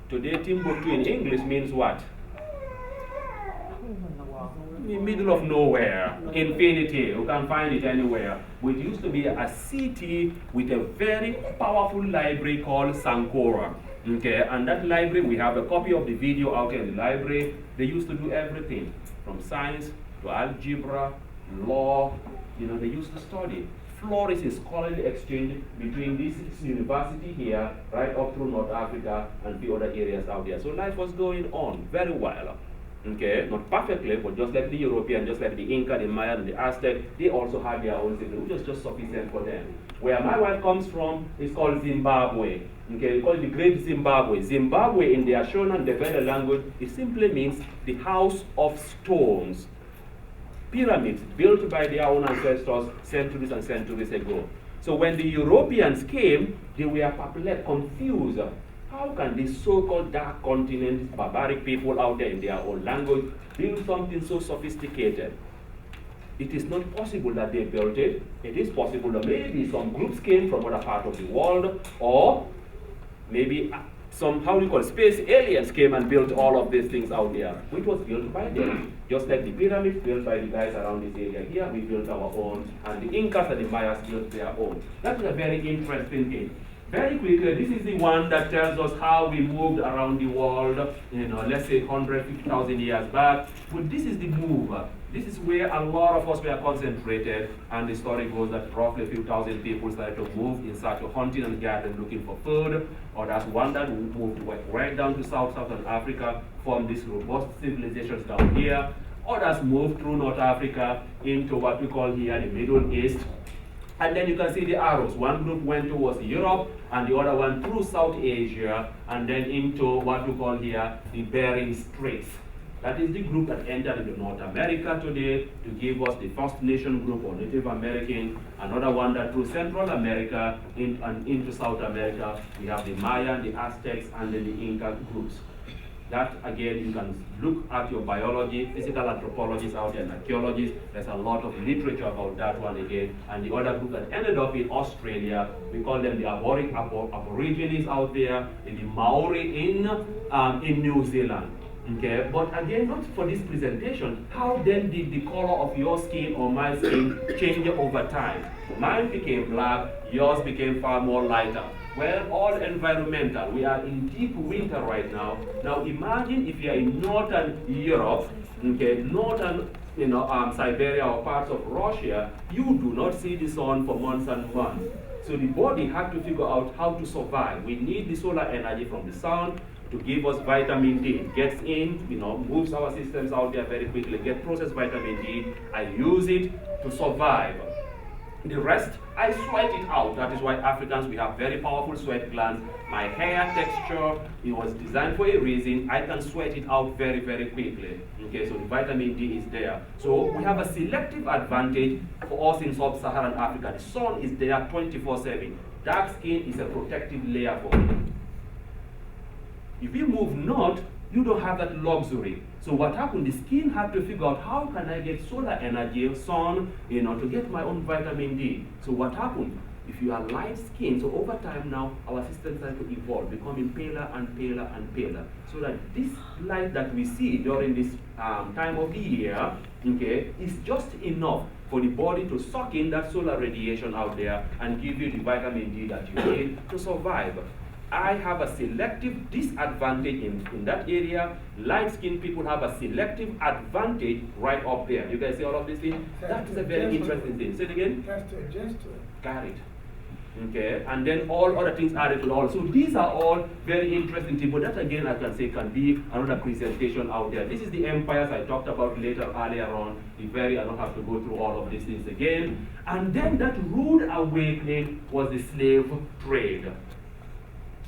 Today, Timbuktu in English means what? In the middle of nowhere, infinity, you can't find it anywhere. But it used to be a city with a very powerful library called Sankora. Okay, and that library, we have a copy of the video out in the library. They used to do everything from science to algebra, law, they used to study. Flourish in scholarly exchange between this university here, right up through North Africa and the other areas out there. So life was going on very well. Okay, not perfectly, but just like the European, just like the Inca, the Maya, and the Aztec, they also had their own system, which was just sufficient for them. Where my wife comes from is called Zimbabwe. Okay, we call it the Great Zimbabwe. Zimbabwe in the Ashona and Ndebele language, it simply means the house of stones. Pyramids built by their own ancestors centuries and centuries ago. So when the Europeans came, they were perplexed, confused. How can this so-called dark continent, barbaric people out there in their own language, build something so sophisticated? it is not possible that they built it. It is possible that maybe some groups came from other part of the world, or maybe some, how do you call it, space aliens came and built all of these things out there. It was built by them, just like the pyramids built by the guys around this area here. We built our own, and the Incas and the Mayas built their own. That is a very interesting thing. Very quickly, this is the one that tells us how we moved around the world, let's say 150,000 years back. But this is the move. This is where a lot of us were concentrated, and the story goes that roughly a few thousand people started to move in search of hunting and gathering, looking for food. Or that's one that moved right down to Southern Africa, formed these robust civilizations down here. Others moved through North Africa into what we call here the Middle East. And then you can see the arrows. One group went towards Europe, and the other one through South Asia, and then into what we call here the Bering Straits. That is the group that entered into North America today to give us the First Nation group or Native American. Another one that through Central America and into South America, we have the Maya, the Aztecs, and then the Inca groups. That, again, you can look at your biology, physical anthropologists out there, and archaeologists. There's a lot of literature about that one again. And the other group that ended up in Australia, we call them the Aborigines out there, and the Maori in New Zealand. Okay, but again, not for this presentation. How then did the color of your skin or my skin change over time? Mine became black, yours became far more lighter. Well, all environmental. We are in deep winter right now. Now imagine if you are in Northern Europe, okay, Northern Siberia or parts of Russia, you do not see the sun for months and months. So the body had to figure out how to survive. We need the solar energy from the sun to give us vitamin D. It gets in, moves our systems out there very quickly, get processed vitamin D. I use it to survive. The rest, I sweat it out. That is why Africans, we have very powerful sweat glands. My hair texture, it was designed for a reason. I can sweat it out very, very quickly. Okay, so the vitamin D is there. So we have a selective advantage for us in sub-Saharan Africa. The sun is there 24/7. Dark skin is a protective layer for me. If you move north, you don't have that luxury. So what happened, the skin had to figure out how can I get solar energy, sun, to get my own vitamin D. So what happened? If you are light skinned, so over time now, our systems start to evolve, becoming paler and paler and paler. So that this light that we see during this time of the year, okay, is just enough for the body to suck in that solar radiation out there and give you the vitamin D that you need to survive. I have a selective disadvantage in that area. Light-skinned people have a selective advantage right up there. You guys see all of these things? That is a very interesting thing. Say it again. It has to adjust to it. Got it. Okay, and then all other things added to all. So these are all very interesting things, but that again, I can say, can be another presentation out there. This is the empires I talked about earlier on. I don't have to go through all of these things again. And then that rude awakening was the slave trade.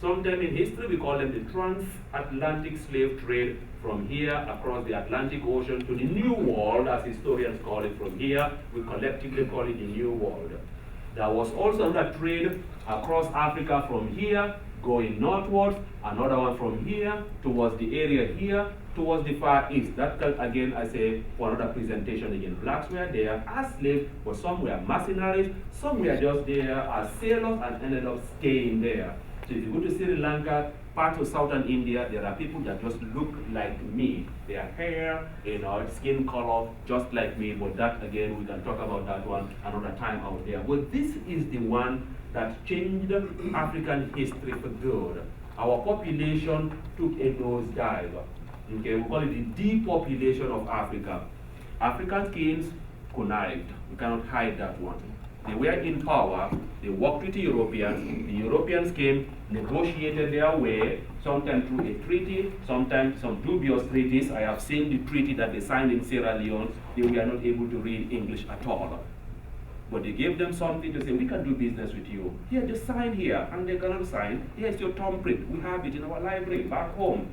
Sometime in history, we call them the transatlantic slave trade, from here across the Atlantic Ocean to the New World, as historians call it. From here, we collectively call it the New World. There was also another trade across Africa from here, going northwards, another one from here, towards the area here, towards the Far East. That, again, I say, for another presentation again. Blacks were there as slaves, but some were mercenaries, some were just there as sailors and ended up staying there. So if you go to Sri Lanka, parts of southern India, there are people that just look like me. Their hair, skin color, just like me. But that, again, we can talk about that one another time out there. But this is the one that changed African history for good. Our population took a nosedive. Okay, we call it the depopulation of Africa. African kings connived. We cannot hide that one. They were in power, they worked with the Europeans. The Europeans came, negotiated their way, sometimes through a treaty, sometimes some dubious treaties. I have seen the treaty that they signed in Sierra Leone. They were not able to read English at all. But they gave them something to say, we can do business with you. Here, just sign here, and they cannot sign. Here's your thumbprint. We have it in our library back home.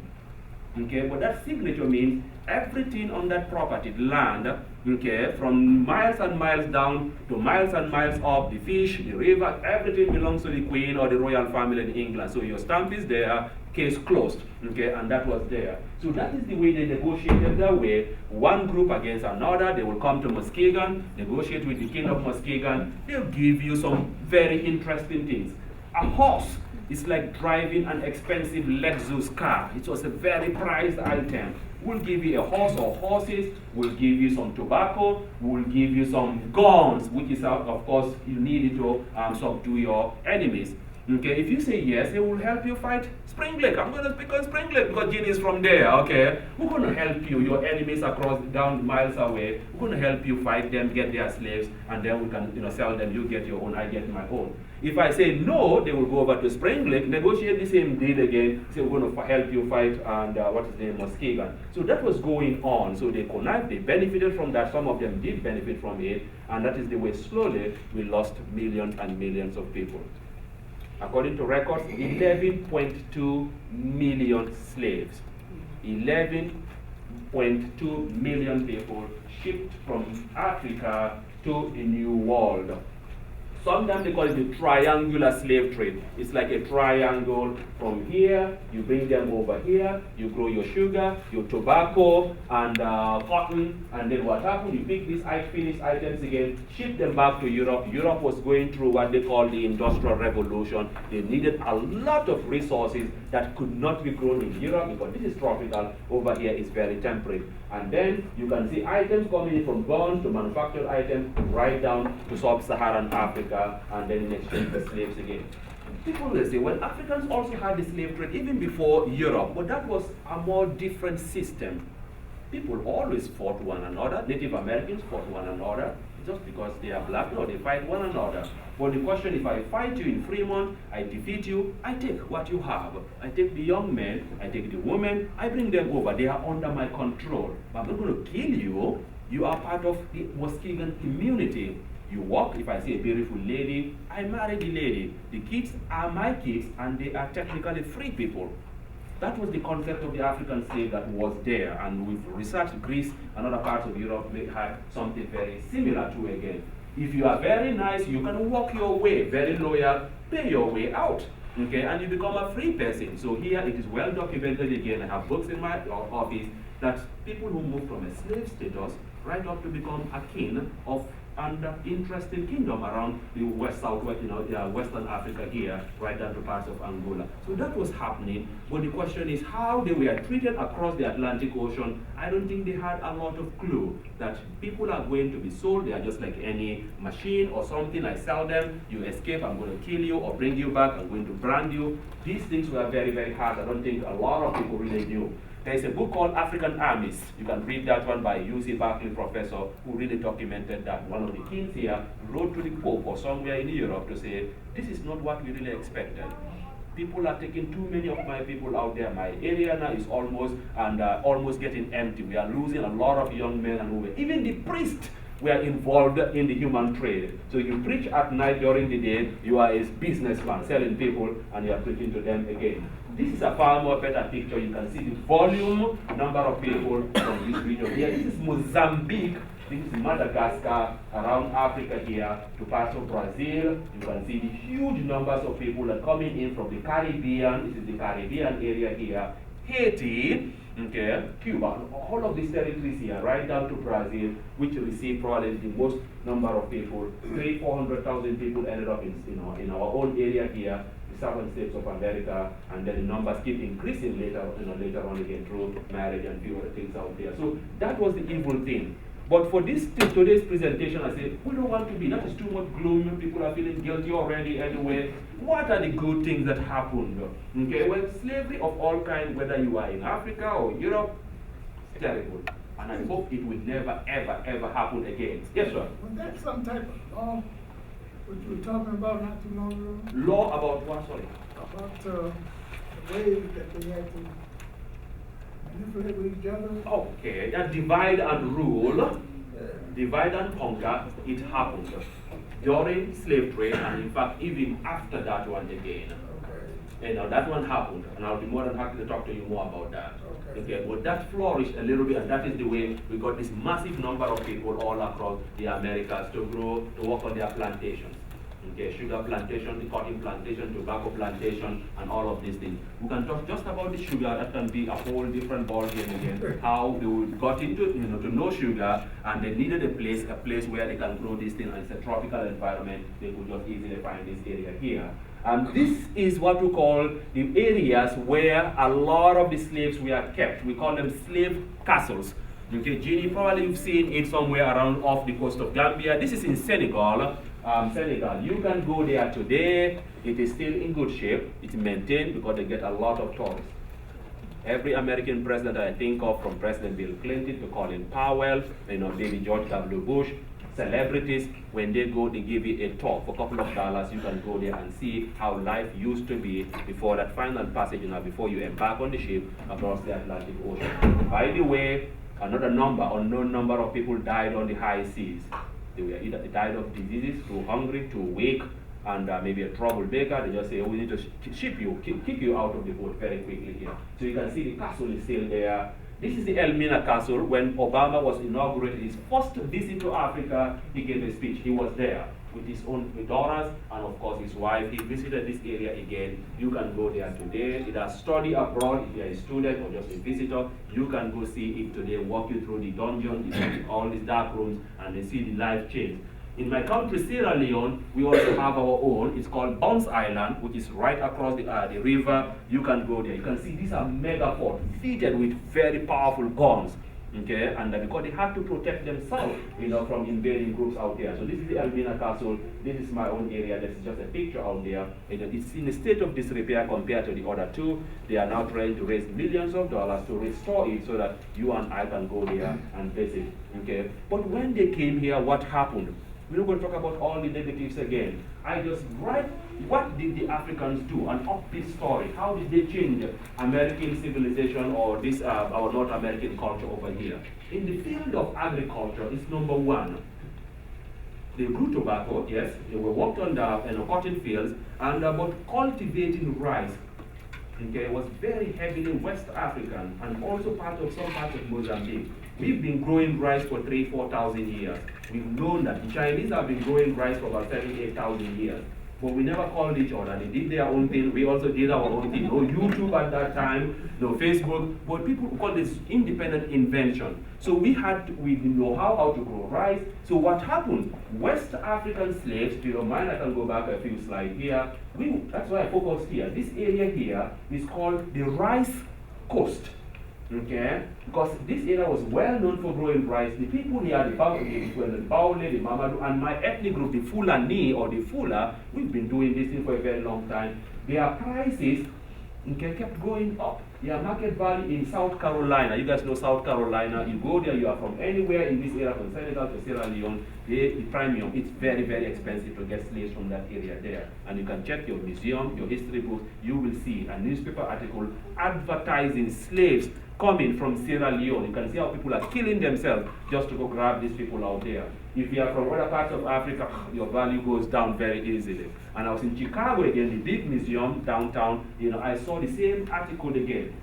Okay, but that signature means everything on that property, the land, okay, from miles and miles down to miles and miles up, the fish, the river, everything belongs to the Queen or the royal family in England. So your stamp is there, case closed, okay, and that was there. So that is the way they negotiated their way, one group against another. They will come to Muskegon, negotiate with the king of Muskegon. They'll give you some very interesting things. A horse is like driving an expensive Lexus car. It was a very prized item. We'll give you a horse or horses, we'll give you some tobacco, we'll give you some guns, which is, of course, you need it to subdue your enemies. Okay, if you say yes, they will help you fight Spring Lake. I'm going to speak on Spring Lake because Gene is from there, okay? We're going to help you, your enemies across, down miles away. We're going to help you fight them, get their slaves, and then we can, sell them. You get your own, I get my own. If I say no, they will go over to Spring Lake, negotiate the same deal again, say we're going to help you fight, and what is the name, Muskegon. So that was going on. So they connived, they benefited from that. Some of them did benefit from it, and that is the way slowly we lost millions and millions of people. According to records, 11.2 million slaves. 11.2 million people shipped from Africa to the New World. Sometimes they call it the triangular slave trade. It's like a triangle. From here, you bring them over here, you grow your sugar, your tobacco, and cotton, and then what happens? You pick these finished items again, ship them back to Europe. Europe was going through what they call the Industrial Revolution. They needed a lot of resources that could not be grown in Europe because this is tropical. Over here is very temperate. And then you can see items coming in from guns to manufactured items right down to sub-Saharan Africa, and then in exchange for slaves again. People will say, well, Africans also had the slave trade even before Europe, but that was a more different system. People always fought one another. Native Americans fought one another. Just because they are black, no, they fight one another. But the question, if I fight you in Fremont, I defeat you, I take what you have. I take the young men, I take the women, I bring them over. They are under my control. But I'm not going to kill you. You are part of the Muskegon community. You walk, if I see a beautiful lady, I marry the lady. The kids are my kids, and they are technically free people. That was the concept of the African slave that was there, and we've researched Greece and other parts of Europe. They had something very similar to again. If you are very nice, you can walk your way, very loyal, pay your way out, okay, and you become a free person. So here it is well documented again. I have books in my office that people who move from a slave status right up to become a king of an interesting kingdom around the southwest, Western Africa here, right down to parts of Angola. So that was happening, but the question is how they were treated across the Atlantic Ocean. I don't think they had a lot of clue that people are going to be sold. They are just like any machine or something. I sell them, you escape, I'm going to kill you or bring you back, I'm going to brand you. These things were very, very hard. I don't think a lot of people really knew. There's a book called African Armies. You can read that one by UC Berkeley professor who really documented that. One of the kings here wrote to the Pope or somewhere in Europe to say, this is not what we really expected. People are taking too many of my people out there. My area now is almost getting empty. We are losing a lot of young men and women. Even the priests were involved in the human trade. So you preach at night, during the day, you are a businessman selling people and you are preaching to them again. This is a far more better picture. You can see the volume, number of people from this region here. This is Mozambique, this is Madagascar, around Africa here, to parts of Brazil. You can see the huge numbers of people that are coming in from the Caribbean. This is the Caribbean area here. Haiti, okay, Cuba, all of these territories here, right down to Brazil, which received probably the most number of people. 300,000-400,000 people ended up in our own area here, the southern states of America, and then the numbers keep increasing later on again through marriage and few other things out there. So that was the evil thing. But for today's presentation, I said, we don't want to be, that is too much gloom, people are feeling guilty already anyway. What are the good things that happened? Okay, well, slavery of all kinds, whether you are in Africa or Europe, it's terrible. And I hope it will never, ever, ever happen again. Yes, sir? Was that some type of law, what you were talking about not too long ago? Law about what, sorry? About the ways that they had to manipulate with each other? Okay, that divide and rule, divide and conquer, it happened during slave trade, and in fact even after that one again. Okay. And now that one happened, and I'll be more than happy to talk to you more about that. Okay. But that flourished a little bit, and that is the way we got this massive number of people all across the Americas to grow, to work on their plantations. Okay, sugar plantation, the cotton plantation, tobacco plantation, and all of these things. We can talk just about the sugar. That can be a whole different ball game again. How they got into, to know sugar, and they needed a place where they can grow this thing, and it's a tropical environment. They could just easily find this area here. This is what we call the areas where a lot of the slaves were kept. We call them slave castles. Okay, Jeannie, probably you've seen it somewhere around off the coast of Gambia. This is in Senegal. Senegal, you can go there today. It is still in good shape. It's maintained because they get a lot of tourists. Every American president I think of, from President Bill Clinton to Colin Powell, Baby George W. Bush, celebrities, when they go, they give you a tour for a couple of dollars. You can go there and see how life used to be before that final passage, before you embark on the ship across the Atlantic Ocean. By the way, another unknown number of people died on the high seas. They were either died of diseases, too hungry, too weak, and maybe a troublemaker. They just say, oh, we need to ship you, kick you out of the boat very quickly here. So you can see the castle is still there. This is the Elmina Castle. When Obama was inaugurated his first visit to Africa, he gave a speech. He was there with his own daughters and of course his wife. He visited this area again. You can go there today. It has study abroad. If you're a student or just a visitor, you can go see it today, walk you through the dungeon, all these dark rooms, and they see the life change. In my country, Sierra Leone, we also have our own. It's called Bounce Island, which is right across the river. You can go there. You can see these are mega forts, fitted with very powerful guns. Okay, and because they had to protect themselves, from invading groups out there. So this is the Elmina Castle. This is my own area. This is just a picture out there. It's in a state of disrepair compared to the other two. They are now trying to raise millions of dollars to restore it so that you and I can go there and visit. Okay, but when they came here, what happened? We're not going to talk about all the negatives again. I just write, what did the Africans do, and up this story? How did they change American civilization or this our North American culture over here? In the field of agriculture, it's number one. They grew tobacco, yes. They were worked on the cotton fields, and about cultivating rice. Okay, it was very heavily West African and also some parts of Mozambique. We've been growing rice for 4,000 years. We've known that the Chinese have been growing rice for about 8,000 years. But we never called each other. They did their own thing. We also did our own thing. No YouTube at that time, no Facebook. But people call this independent invention. So we know how to grow rice. So what happened? West African slaves, if you don't mind, I can go back a few slides here. That's why I focused here. This area here is called the Rice Coast. Okay, because this area was well known for growing rice. The people here, the Baule, the Mamadou, and my ethnic group, the Fulani or the Fula, we've been doing this thing for a very long time. Their prices kept going up. Their market value in South Carolina, you guys know South Carolina, you go there, you are from anywhere in this area, from Senegal to Sierra Leone, the premium, it's very, very expensive to get slaves from that area there. And you can check your museum, your history books, you will see a newspaper article advertising slaves coming from Sierra Leone. You can see how people are killing themselves just to go grab these people out there. If you are from other parts of Africa, your value goes down very easily. And I was in Chicago again, the big museum downtown. I saw the same article again.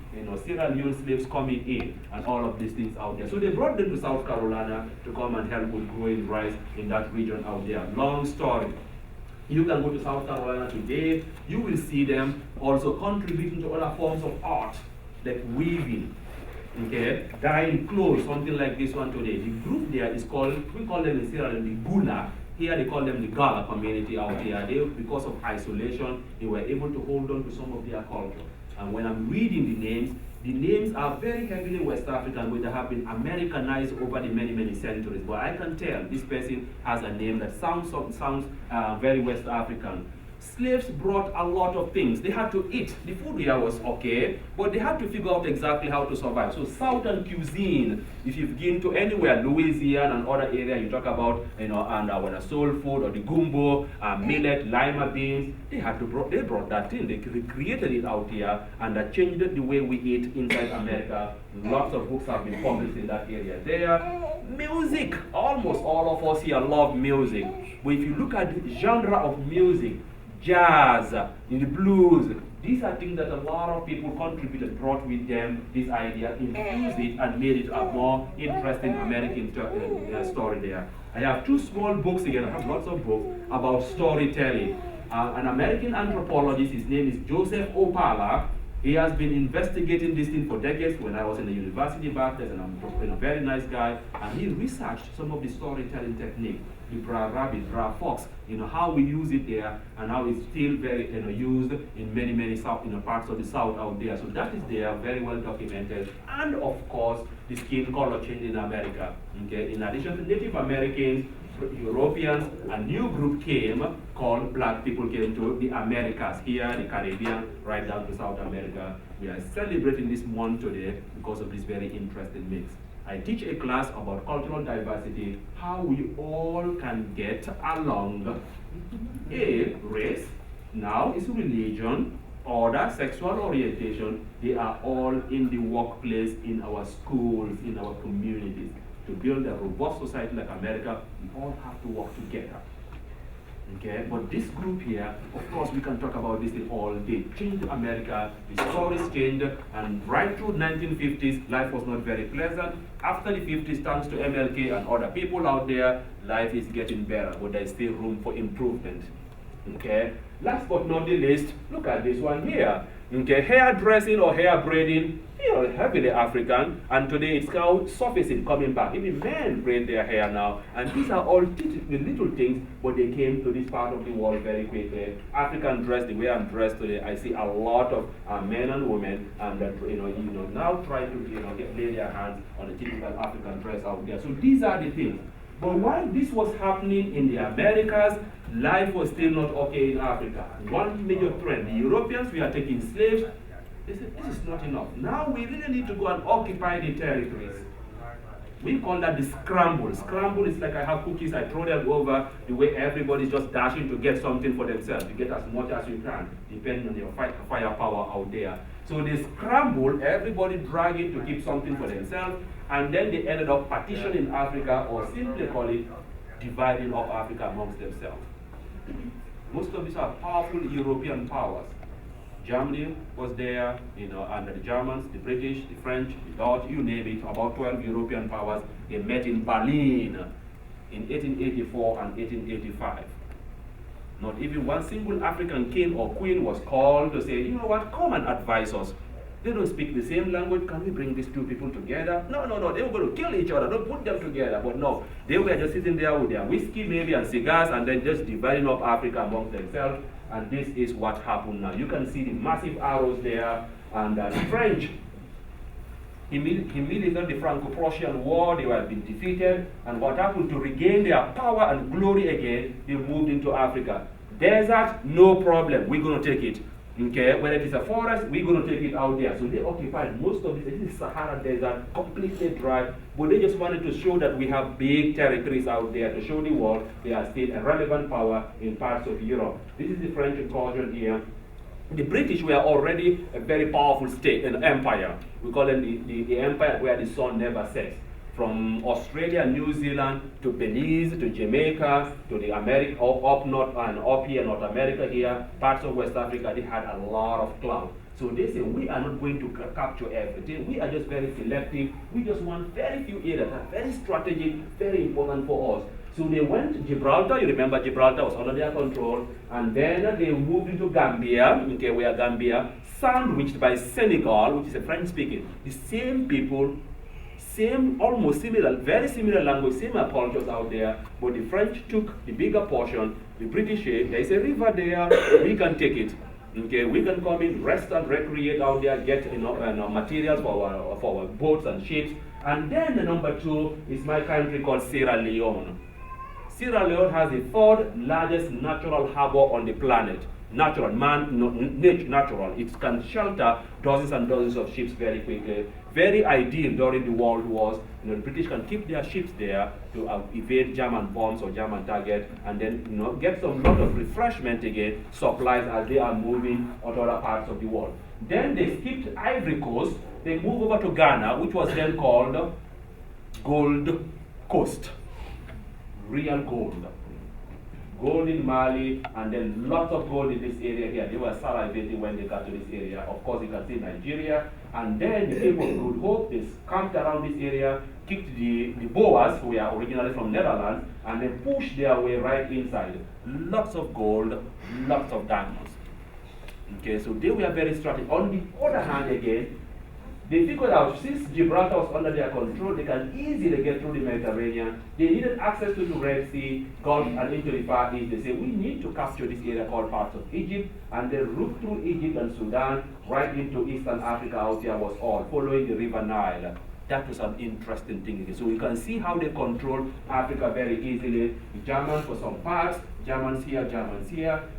Sierra Leone slaves coming in and all of these things out there. So they brought them to South Carolina to come and help with growing rice in that region out there. Long story. You can go to South Carolina today. You will see them also contributing to other forms of art, like weaving. Okay, dyeing clothes, something like this one today. The group there is called, we call them in Sierra Leone the Gula. Here they call them the Gala community out here. Because of isolation, they were able to hold on to some of their culture. And when I'm reading the names are very heavily West African, but they have been Americanized over the many, many centuries. But I can tell this person has a name that sounds very West African. Slaves brought a lot of things. They had to eat. The food here was okay, but they had to figure out exactly how to survive. So Southern cuisine, if you've been to anywhere, Louisiana and other areas, you talk about, and when a soul food or the gumbo, millet, lima beans, they brought that in. They recreated it out here, and that changed the way we eat inside America. Lots of books have been published in that area there. Music, almost all of us here love music. But if you look at the genre of music, jazz, in the blues, These are things that a lot of people contributed, brought with them this idea, infused it, and made it a more interesting American story there. I have two small books again, I have lots of books about storytelling. An American anthropologist, his name is Joseph Opala. He has been investigating this thing for decades. When I was in the university back then, and I'm a very nice guy, and he researched some of the storytelling technique, the Bra Rabbit, Bra Fox, how we use it there, and how it's still very used in many South, parts of the South out there. So that is there, very well documented. And of course, the skin color change in America. Okay, in addition to Native Americans, Europeans, a new group came called black people came to the Americas, here, the Caribbean, right down to South America. We are celebrating this month today because of this very interesting mix. I teach a class about cultural diversity, how we all can get along. A, race, now is religion, order, sexual orientation, they are all in the workplace, in our schools, in our communities. To build a robust society like America, we all have to work together. Okay, but this group here, of course, we can talk about this thing all day. Changed America, the stories changed, and right through 1950s, life was not very pleasant. After the 50s, thanks to MLK and other people out there, life is getting better, but there is still room for improvement. Okay, last but not the least, look at this one here. Okay, hairdressing or hair braiding, heavily African, and today it's now surfacing, coming back. Even men braid their hair now, and these are all little things, but they came to this part of the world very quickly. African dress, the way I'm dressed today, I see a lot of men and women, and now try to lay their hands on the typical African dress out there. So these are the things. But while this was happening in the Americas, life was still not okay in Africa. One major trend, the Europeans, we are taking slaves. They said, this is not enough. Now we really need to go and occupy the territories. We call that the scramble. Scramble is like I have cookies, I throw them over, the way everybody's just dashing to get something for themselves, to get as much as you can, depending on your firepower out there. So they scramble, everybody dragging to keep something for themselves, and then they ended up partitioning Africa, or simply call it dividing up Africa amongst themselves. Most of these are powerful European powers. Germany was there, under the Germans, the British, the French, the Dutch, you name it, about 12 European powers. They met in Berlin in 1884 and 1885. Not even one single African king or queen was called to say, you know what, come and advise us. They don't speak the same language, can we bring these two people together? No, they were going to kill each other, don't put them together. But no, they were just sitting there with their whiskey maybe and cigars, and then just dividing up Africa amongst themselves. And this is what happened now. You can see the massive arrows there, and the French, immediately the Franco-Prussian War, they were being defeated, and what happened to regain their power and glory again, they moved into Africa. Desert, no problem, we're going to take it. Okay, when it is a forest, we're going to take it out there. So they occupied most of this. This is Sahara Desert, completely dry, but they just wanted to show that we have big territories out there, to show the world they are still a relevant power in parts of Europe. This is the French incursion here. The British were already a very powerful state, an empire. We call them the empire where the sun never sets. From Australia, New Zealand, to Belize, to Jamaica, to the America, up north and up here, North America here, parts of West Africa, they had a lot of clout. So they say, we are not going to capture everything. We are just very selective. We just want very few areas that are very strategic, very important for us. So they went to Gibraltar. You remember Gibraltar was under their control. And then they moved into Gambia, okay, where Gambia, sandwiched by Senegal, which is a French-speaking. The same people, same, almost similar, very similar language, similar cultures out there, but the French took the bigger portion, the British, there is a river there, we can take it. Okay, we can come in, rest and recreate out there, get materials for our boats and ships. And then the number two is my country called Sierra Leone. Sierra Leone has the third largest natural harbor on the planet. Natural, natural. It can shelter dozens and dozens of ships very quickly. Very ideal during the World Wars. The British can keep their ships there to evade German bombs or German targets, and then get some lot of refreshment again, supplies as they are moving to other parts of the world. Then they skipped Ivory Coast. They moved over to Ghana, which was then called Gold Coast. Real gold. gold in Mali, and then lots of gold in this area here. They were salivating when they got to this area. Of course, you can see Nigeria. And then the people of Good Hope, they camped around this area, kicked the Boers, who were originally from Netherlands, and they pushed their way right inside. Lots of gold, lots of diamonds. Okay, so they were very strategic. On the other hand, again, they figured out since Gibraltar was under their control, they can easily get through the Mediterranean. They needed access to the Red Sea, Gulf, and into the Far East. They said, we need to capture this area called parts of Egypt, and they route through Egypt and Sudan right into Eastern Africa out here was all, following the River Nile. That was an interesting thing. So you can see how they control Africa very easily. The Germans for some parts, Germans here,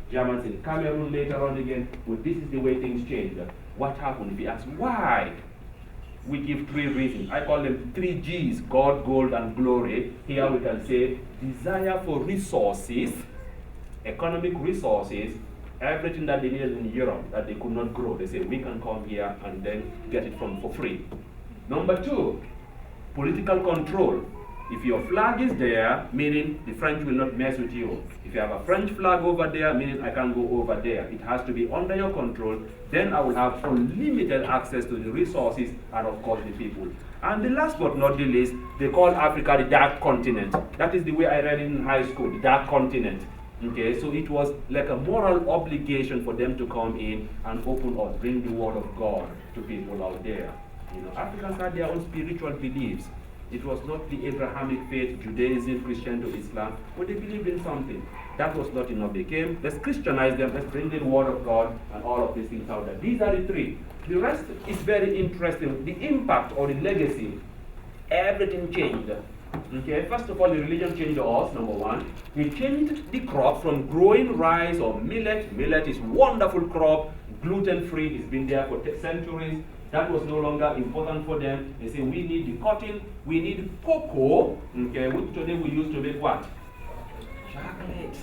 Germans in Cameroon later on again. Well, this is the way things change. What happened? If you ask why, we give 3 reasons. I call them 3 G's, God, gold, and glory. Here we can say desire for resources, economic resources, everything that they needed in Europe that they could not grow. They say we can come here and then get it for free. Number 2, political control. If your flag is there, meaning the French will not mess with you. If you have a French flag over there, meaning I can't go over there. It has to be under your control. Then I will have unlimited access to the resources and of course the people. And the last but not the least, they call Africa the dark continent. That is the way I read it in high school, the dark continent. Okay, so it was like a moral obligation for them to come in and open up, bring the word of God to people out there. You know, Africans had their own spiritual beliefs. It was not the Abrahamic faith, Judaism, Christianity, Islam, but they believed in something. That was not enough. They came, let's Christianize them, let's bring the word of God and all of these things out there. These are the 3. The rest is very interesting. The impact or the legacy, everything changed. Okay, first of all, the religion changed us, number 1. They changed the crop from growing rice or millet. Millet is wonderful crop, gluten-free, it's been there for centuries. That was no longer important for them. They say we need the cotton, we need cocoa, okay, which today we use to make what? Chocolate.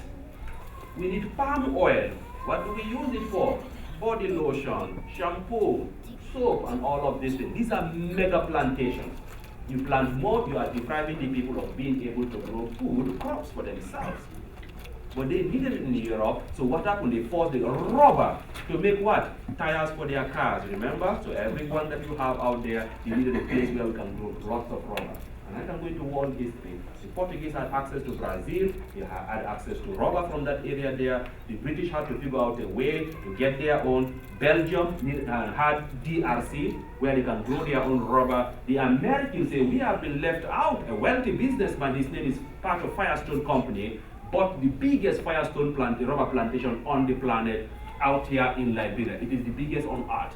We need palm oil. What do we use it for? Body lotion, shampoo, soap, and all of these things. These are mega plantations. You plant more, you are depriving the people of being able to grow food crops for themselves. But they needed it in Europe, so what happened? They forced the rubber to make what? Tires for their cars, remember? So everyone that you have out there, you needed a place where we can grow lots of rubber. And I can go into world history. The Portuguese had access to Brazil, they had access to rubber from that area there. The British had to figure out a way to get their own. Belgium had DRC, where they can grow their own rubber. The Americans say, we have been left out. A wealthy businessman, his name is part of Firestone Company, bought the biggest Firestone rubber plantation on the planet out here in Liberia. It is the biggest on earth.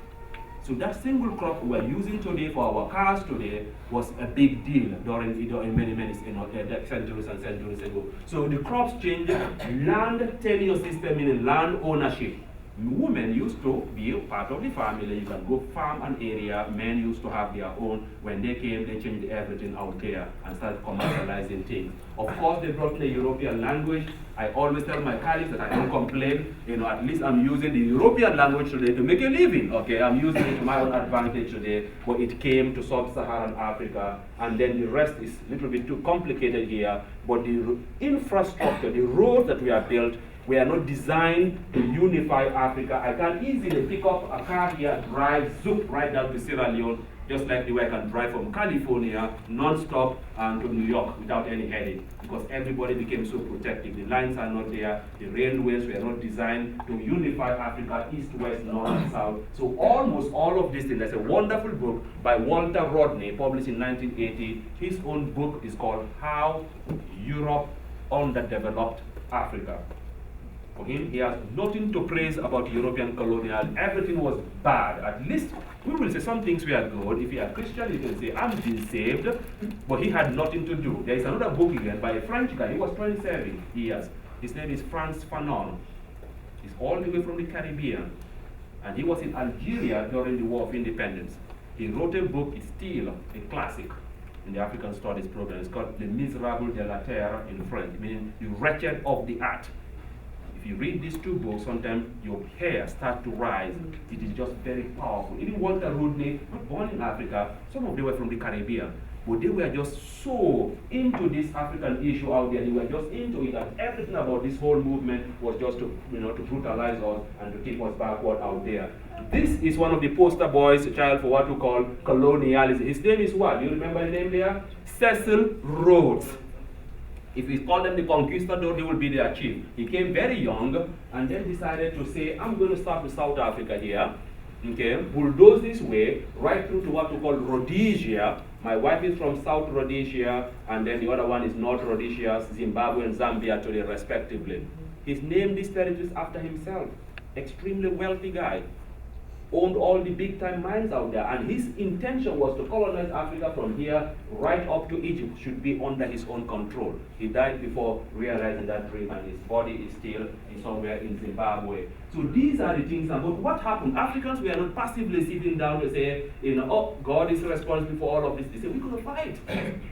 So that single crop we're using today for our cars today was a big deal during many centuries and centuries ago. So the crops changed. Land tenure system, meaning land ownership. Women used to be part of the family. You can go farm an area. Men used to have their own. When they came, they changed everything out there and started commercializing things. Of course, they brought in the European language. I always tell my colleagues that I don't complain. You know, at least I'm using the European language today to make a living. Okay, I'm using it to my own advantage today. But it came to sub-Saharan Africa, and then the rest is a little bit too complicated here. But the infrastructure, the roads that we have built, we are not designed to unify Africa. I can easily pick up a car here, drive, zoom right down to Sierra Leone, just like the way I can drive from California non-stop and to New York without any headache, because everybody became so protective. The lines are not there, the railways were not designed to unify Africa, east, west, north, and south. So almost all of these things. There's a wonderful book by Walter Rodney, published in 1980. His own book is called How Europe Underdeveloped Africa. For him, he has nothing to praise about European colonial. Everything was bad. At least we will say some things were good. If you are Christian, you can say, I'm being saved. But he had nothing to do. There is another book again by a French guy. He was 27 years. His name is Frantz Fanon. He's all the way from the Caribbean. And he was in Algeria during the War of Independence. He wrote a book, it's still a classic in the African Studies program. It's called Les Miserables de la Terre in French, meaning the wretched of the earth. If you read these two books, sometimes your hair starts to rise. It is just very powerful. Even Walter Rodney, not born in Africa, some of them were from the Caribbean, but they were just so into this African issue out there. They were just into it, and everything about this whole movement was just to, to brutalize us and to keep us backward out there. This is one of the poster boys, child for what we call colonialism. His name is what? Do you remember the name there? Cecil Rhodes. If we call them the conquistador, he will be their chief. He came very young and then decided to say, I'm going to start with South Africa here. Okay, bulldoze this way right through to what we call Rhodesia. My wife is from South Rhodesia, and then the other one is North Rhodesia, Zimbabwe and Zambia today, respectively. He's named these territories after himself. Extremely wealthy guy. Owned all the big time mines out there, and his intention was to colonize Africa from here right up to Egypt, should be under his own control. He died before realizing that dream, and his body is still somewhere in Zimbabwe. So these are the things about what happened. Africans were not passively sitting down to say, oh, God is responsible for all of this. They said, we're going to fight.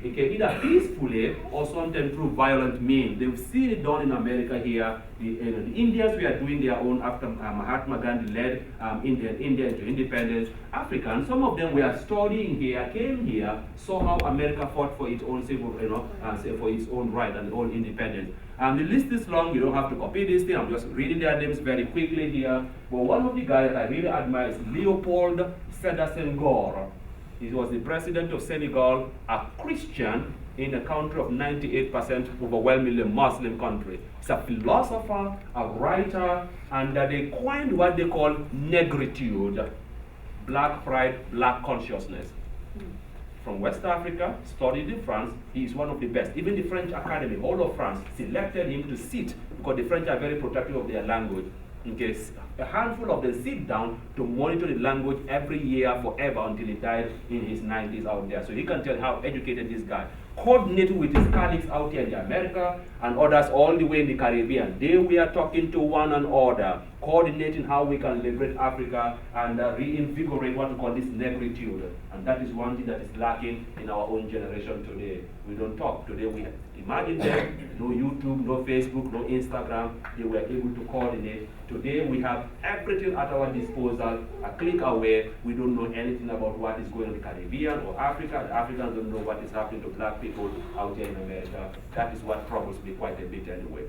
Okay, either peacefully or sometimes through violent means. They've seen it done in America here. The Indians were doing their own after Mahatma Gandhi led India into independence. Africans, some of them were studying here, came here, saw how America fought for its own civil, for its own right and own independence. The list is long, you don't have to copy this thing, I'm just reading their names very quickly here. But one of the guys that I really admire is Leopold Sedar Senghor. He was the president of Senegal, a Christian in a country of 98% overwhelmingly Muslim country. He's a philosopher, a writer, and they coined what they call negritude, black pride, black consciousness. From West Africa, studied in France. He is one of the best. Even the French Academy, all of France, selected him to sit, because the French are very protective of their language. In case a handful of them sit down to monitor the language every year forever until he died in his 90s out there. So he can tell how educated this guy. Coordinated with his colleagues out here in America and others all the way in the Caribbean. They were talking to one another, coordinating how we can liberate Africa and reinvigorate what we call this negritude. And that is one thing that is lacking in our own generation today. We don't talk. Today we imagine them, no YouTube, no Facebook, no Instagram. They were able to coordinate. Today we have everything at our disposal, a click away. We don't know anything about what is going on in the Caribbean or Africa. The Africans don't know what is happening to black people out here in America. That is what troubles me quite a bit anyway.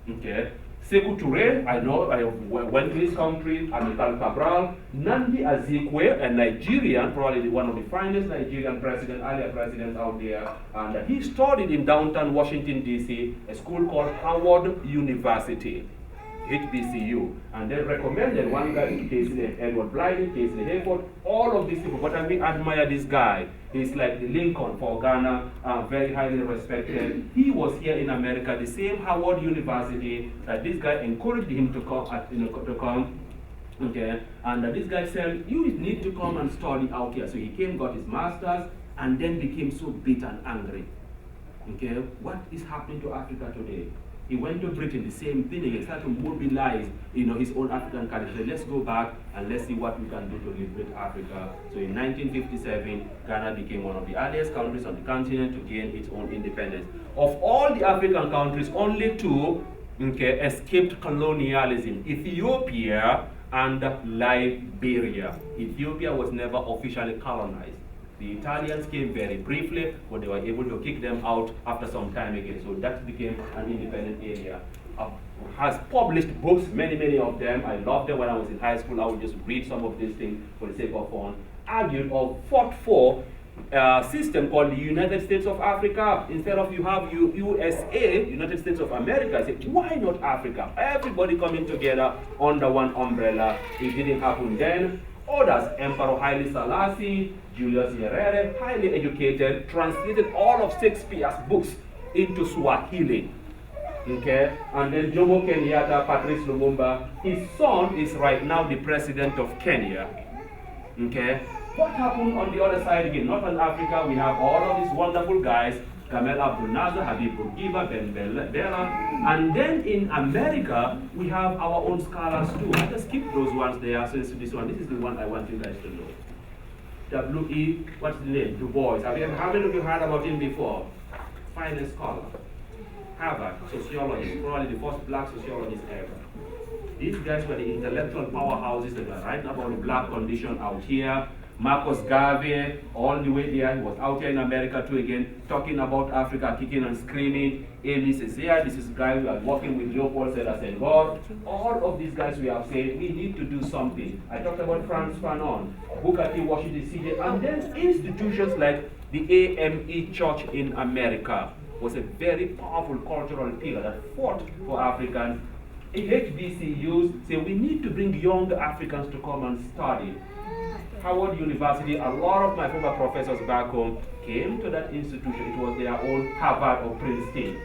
Okay. Sekou Touré, I know, I went to his country, Amital Cabral, Nandi Azikiwe, a Nigerian, probably one of the finest Nigerian earlier presidents out there, and he studied in downtown Washington, D.C., a school called Howard University, HBCU, and they recommended one guy, Casey Edward Blyden, Casey Hayford, all of these people. But I admire this guy. He's like the Lincoln for Ghana, very highly respected. He was here in America, the same Howard University, that this guy encouraged him to come, okay, and this guy said, you need to come and study out here. So he came, got his master's, and then became so bitter and angry. Okay, what is happening to Africa today? He went to Britain, the same thing again, started to mobilize, his own African culture. So let's go back and let's see what we can do to liberate Africa. So in 1957, Ghana became one of the earliest countries on the continent to gain its own independence. Of all the African countries, only two escaped colonialism: Ethiopia and Liberia. Ethiopia was never officially colonized. The Italians came very briefly, but they were able to kick them out after some time again. So that became an independent area. Has published books, many of them. I loved them when I was in high school. I would just read some of these things for the sake of fun. Argued or fought for a system called the United States of Africa. Instead of you have USA, United States of America, I said, why not Africa? Everybody coming together under one umbrella. It didn't happen then. Others, Emperor Haile Selassie, Julius Nyerere, highly educated, translated all of Shakespeare's books into Swahili. Okay, and then Jomo Kenyatta, Patrice Lumumba, his son is right now the president of Kenya. Okay, what happened on the other side again? Northern Africa, we have all of these wonderful guys, Gamal Abdel Nasser, Habib Bourguiba, Ben Bella, and then in America, we have our own scholars too. I just skip those ones there, since this is the one I want you guys to know. W.E., what's the name? Du Bois. How many of you heard about him before? Finest scholar. Harvard, sociologist, probably the first black sociologist ever. These guys were the intellectual powerhouses that were writing about the black condition out here. Marcus Garvey, all the way there. He was out here in America too again, talking about Africa, kicking and screaming. Amy says, yeah, this is guy we are working with Leopold Sedar Senghor. All of these guys we have said, we need to do something. I talked about Frantz Fanon, Booker T. Washington, CJ, and then institutions like the AME Church in America was a very powerful cultural pillar that fought for Africans. HBCUs say we need to bring young Africans to come and study. Howard University, a lot of my former professors back home came to that institution. It was their own Harvard or Princeton.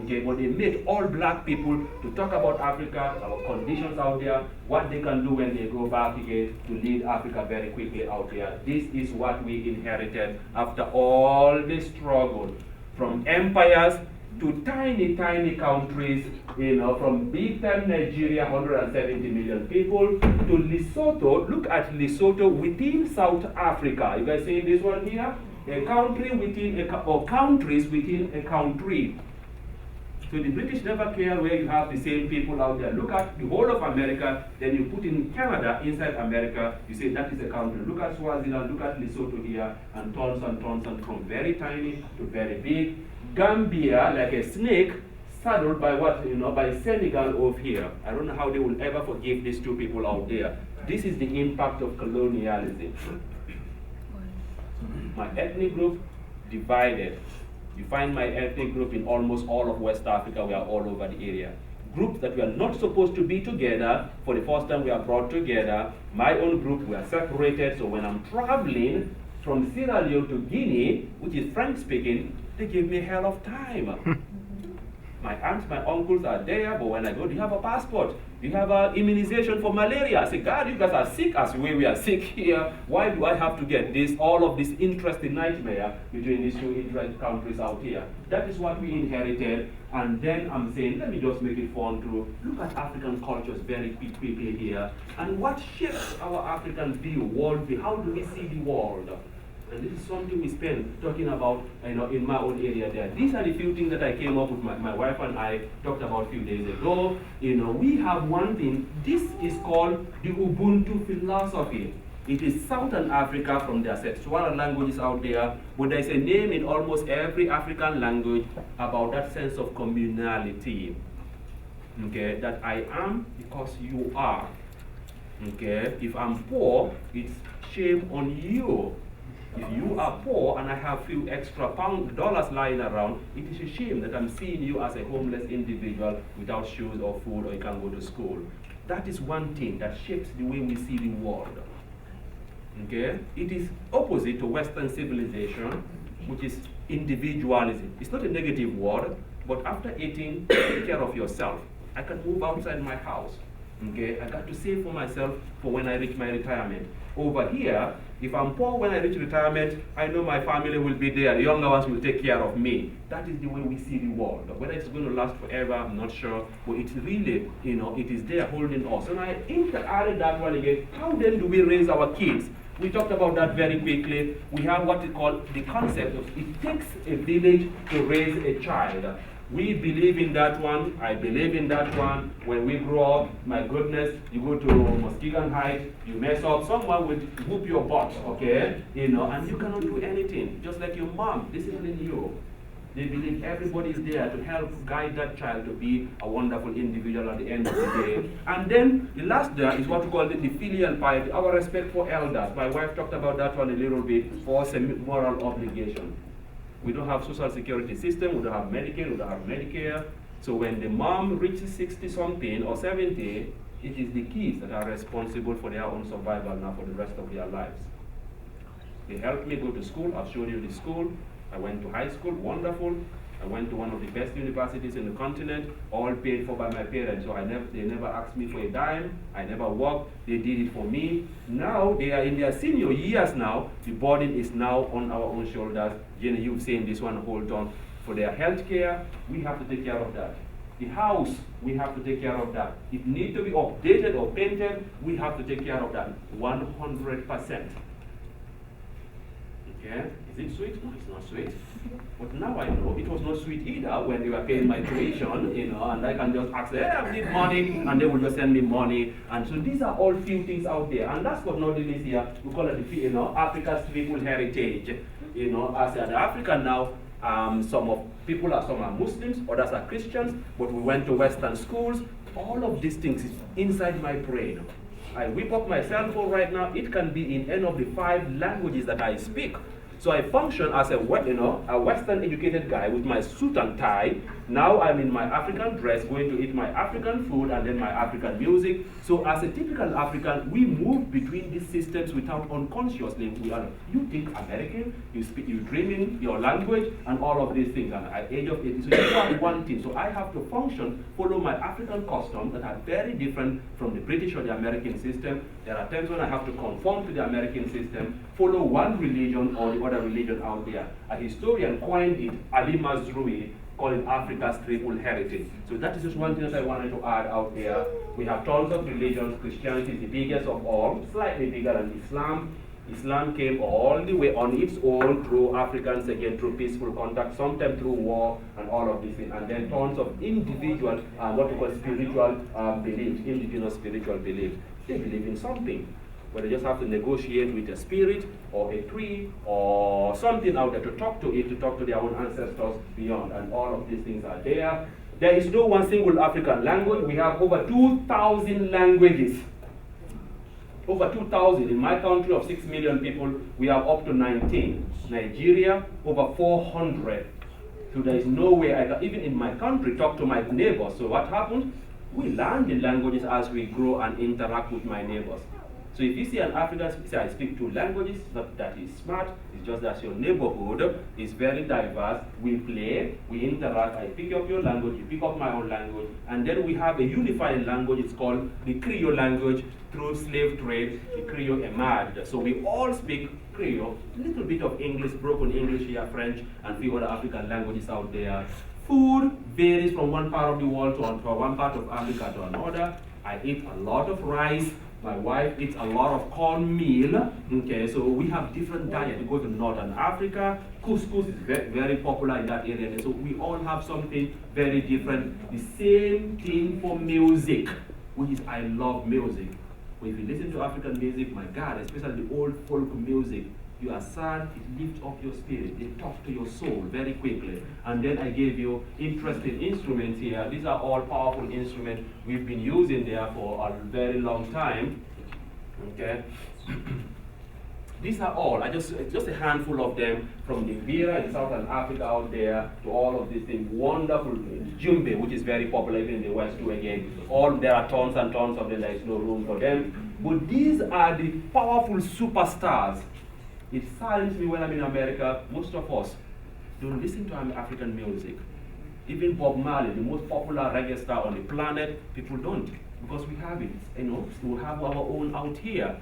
Okay, but they made all black people to talk about Africa, our conditions out there, what they can do when they go back again to lead Africa very quickly out there. This is what we inherited after all the struggle, from empires to tiny, tiny countries, from big time Nigeria, 170 million people, to Lesotho. Look at Lesotho within South Africa. You guys see this one here? A country within or countries within a country. So the British never care where you have the same people out there. Look at the whole of America, then you put in Canada inside America, you say that is a country. Look at Swaziland, look at Lesotho here, and tons and tons, and from very tiny to very big. Gambia, like a snake, saddled by what, by Senegal over here. I don't know how they will ever forgive these two people out there. This is the impact of colonialism. My ethnic group divided. You find my ethnic group in almost all of West Africa. We are all over the area. Groups that we are not supposed to be together, for the first time we are brought together. My own group, we are separated, so when I'm traveling from Sierra Leone to Guinea, which is French speaking, they give me a hell of time. My aunts, my uncles are there, but when I go, do you have a passport? Do you have an immunization for malaria? I say, God, you guys are sick as we are sick here. Why do I have to get this, all of this interesting nightmare between these two interesting countries out here? That is what we inherited. And then I'm saying, let me just make it fun through. Look at African cultures very quickly here. And what shapes our African view, world view? How do we see the world? And this is something we spend talking about in my own area there. These are the few things that I came up with, my wife and I talked about a few days ago. We have one thing. This is called the Ubuntu philosophy. It is Southern Africa from their Setswana languages out there, but there's a name in almost every African language about that sense of communality. Okay, that I am because you are. Okay, if I'm poor, it's shame on you. If you are poor and I have few extra dollars lying around, it is a shame that I'm seeing you as a homeless individual without shoes or food, or you can't go to school. That is one thing that shapes the way we see the world. Okay? It is opposite to Western civilization, which is individualism. It's not a negative word, but after eating, take care of yourself. I can move outside my house. Okay? I got to save for myself for when I reach my retirement. Over here, if I'm poor when I reach retirement, I know my family will be there. The younger ones will take care of me. That is the way we see the world. Whether it's going to last forever, I'm not sure. But it's really, it is there holding us. And I added that one again. How then do we raise our kids? We talked about that very quickly. We have what we call the concept of it takes a village to raise a child. We believe in that one. I believe in that one. When we grow up, my goodness, you go to Muskegon Heights, you mess up, someone will whoop your butt, okay? And you cannot do anything. Just like your mom discipline you. They believe everybody is there to help guide that child to be a wonderful individual at the end of the day. And then the last there is what we call the filial piety, our respect for elders. My wife talked about that one a little bit, for some moral obligation. We don't have social security system, we don't have Medicaid, we don't have Medicare. So when the mom reaches 60-something or 70, it is the kids that are responsible for their own survival now for the rest of their lives. They helped me go to school. I've showed you the school. I went to high school, wonderful. I went to one of the best universities in the continent, all paid for by my parents. So they never asked me for a dime. I never worked. They did it for me. Now they are in their senior years now. The burden is now on our own shoulders. Jenny, you've seen this one, hold on. For their health care, we have to take care of that. The house, we have to take care of that. It needs to be updated or painted, we have to take care of that 100%. Okay? Is it sweet? No, it's not sweet. But now I know it was not sweet either when they were paying my tuition, you know, and I can just ask them, hey, I need money, and they will just send me money. And so these are all few things out there. And last but not least here, we call it, you know, Africa's triple heritage. You know, as an African now, some are Muslims, others are Christians, but we went to Western schools. All of these things is inside my brain. I whip up my cell phone right now. It can be in any of the 5 languages that I speak. So I function as a Western educated guy with my suit and tie. Now I'm in my African dress, going to eat my African food and then my African music. So as a typical African, we move between these systems without unconsciously. You think American, you dream in your language and all of these things. And at the age of 80, so you are one thing. So I have to function, follow my African customs that are very different from the British or the American system. There are times when I have to conform to the American system, follow one religion or the other religion out there. A historian coined it, Ali Mazrui, called it Africa's triple heritage. So that is just one thing that I wanted to add out there. We have tons of religions. Christianity is the biggest of all, slightly bigger than Islam. Islam came all the way on its own through Africans, again through peaceful contact, sometimes through war and all of these things. And then tons of individual, what we call spiritual beliefs, indigenous spiritual beliefs. They believe in something, where they just have to negotiate with a spirit or a tree or something out there to talk to it, to talk to their own ancestors beyond. And all of these things are there. There is no one single African language. We have over 2,000 languages. Over 2,000. In my country of 6 million people, we have up to 19. Nigeria, over 400. So there is no way I can, even in my country, talk to my neighbors. So what happens? We learn the languages as we grow and interact with my neighbors. So if you see an African say, I speak 2 languages, not that he's smart, it's just that your neighborhood is very diverse. We play, we interact, I pick up your language, you pick up my own language, and then we have a unifying language, it's called the Creole language. Through slave trade, the Creole emerged. So we all speak Creole, a little bit of English, broken English here, French, and few other African languages out there. Food varies from one part of the world to one part of Africa to another. I eat a lot of rice. My wife eats a lot of cornmeal. Okay, so we have different diets. You go to Northern Africa, couscous is very, very popular in that area. So we all have something very different. The same thing for music, which is I love music. If you listen to African music, my God, especially the old folk music, you are sad, it lifts up your spirit. They talk to your soul very quickly. And then I gave you interesting instruments here. These are all powerful instruments we've been using there for a very long time. Okay. These are all, just a handful of them, from the Vira in Southern Africa out there to all of these things. Wonderful djembe, which is very popular even in the West too again. There are tons and tons of them, there is no room for them. But these are the powerful superstars. It saddens me when I'm in America, most of us don't listen to African music. Even Bob Marley, the most popular reggae star on the planet, people don't, because we have it, we have our own out here.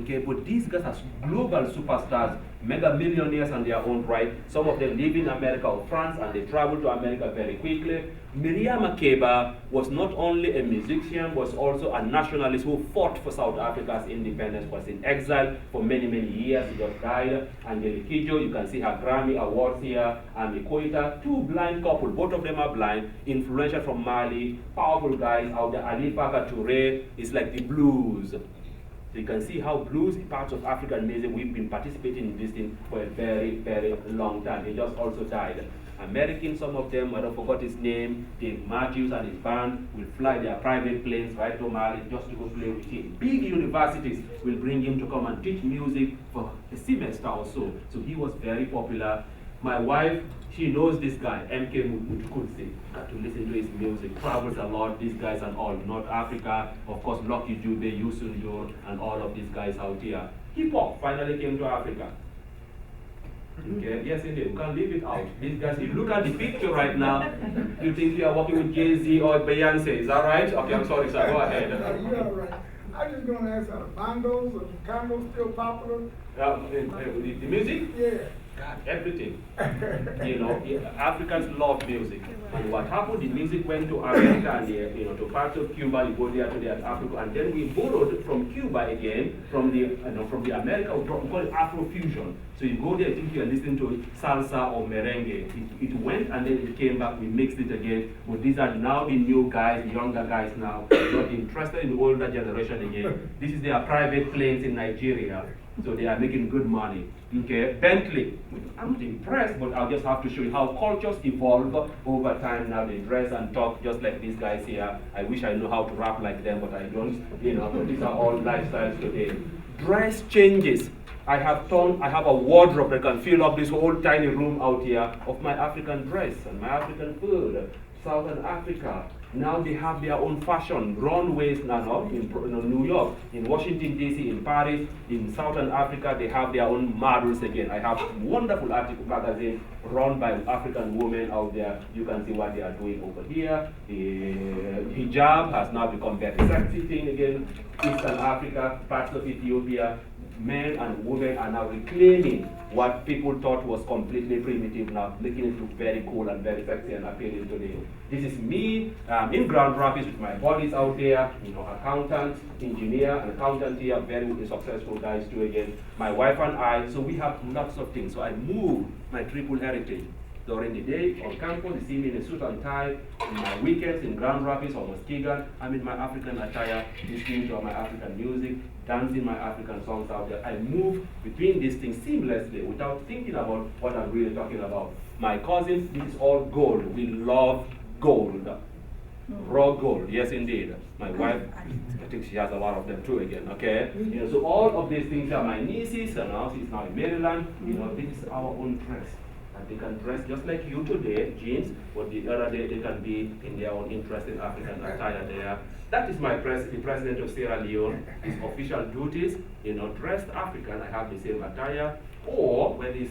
Okay, but these guys are global superstars, mega millionaires on their own right. Some of them live in America or France, and they travel to America very quickly. Miriam Makeba was not only a musician, was also a nationalist who fought for South Africa's independence, was in exile for many, many years. He just died. Angelique Kidjo, you can see her Grammy Awards here. And Koita, 2 blind couple, both of them are blind, influential from Mali, powerful guys out there. Ali Farka Touré is like the blues. So you can see how blues is part of African music. We've been participating in this thing for a very, very long time. He just also died. American, some of them, I don't forgot his name, Dave Matthews and his band will fly their private planes right to Mali just to go play with him. Big universities will bring him to come and teach music for a semester or so. So he was very popular. My wife, she knows this guy, MK Mutukudzi. Got to listen to his music, travels a lot, these guys and all. North Africa, of course, Lucky Dube, Youssou N'Dour, and all of these guys out here. Hip-hop finally came to Africa. Okay, yes indeed, you can't leave it out. These guys, if you look at the picture right now, you think you are working with Jay-Z or Beyonce, is that right? Okay, I'm sorry, sir, go ahead. You're all right. I was just going to ask, are the bongos or the congos still popular? The music? Yeah. God, everything. You know, Africans love music. And what happened, the music went to America and you know, to parts of Cuba, you go there to the Africa, and then we borrowed from Cuba again, from the America, we call it Afrofusion. So you go there, I think you are listening to salsa or merengue. It went and then it came back, we mixed it again. But these are now the new guys, the younger guys now, not interested in the older generation again. This is their private planes in Nigeria. So they are making good money. Okay, Bentley. I'm not impressed, but I'll just have to show you how cultures evolve over time. Now they dress and talk just like these guys here. I wish I know how to rap like them, but I don't. You know, but these are all lifestyles today. Dress changes. I have a wardrobe that can fill up this whole tiny room out here of my African dress and my African food. Southern Africa. Now they have their own fashion, runways now in New York, in Washington DC, in Paris, in Southern Africa, they have their own models again. I have a wonderful article magazine run by African women out there. You can see what they are doing over here. The hijab has now become very sexy thing again. Eastern Africa, parts of Ethiopia, men and women are now reclaiming what people thought was completely primitive now, making it look very cool and very sexy and appealing today. This is me in Grand Rapids with my buddies out there, you know, accountant, engineer, and accountant here, very successful guys too again. My wife and I, so we have lots of things. So I move my triple heritage. During the day on campus, you see me in a suit and tie. In my weekends in Grand Rapids or Muskegon, I'm in my African attire, listening to my African music, dancing my African songs out there. I move between these things seamlessly without thinking about what I'm really talking about. My cousins, this is all gold. We love gold. Raw gold, yes indeed. My wife, I think she has a lot of them too again, okay? You know, so all of these things are my nieces, and now she's now in Maryland. You know, this is our own dress. And they can dress just like you today, jeans, but the other day they can be in their own interesting African attire there. That is the president of Sierra Leone, his official duties, you know, dressed African, I have the same attire, or when he's,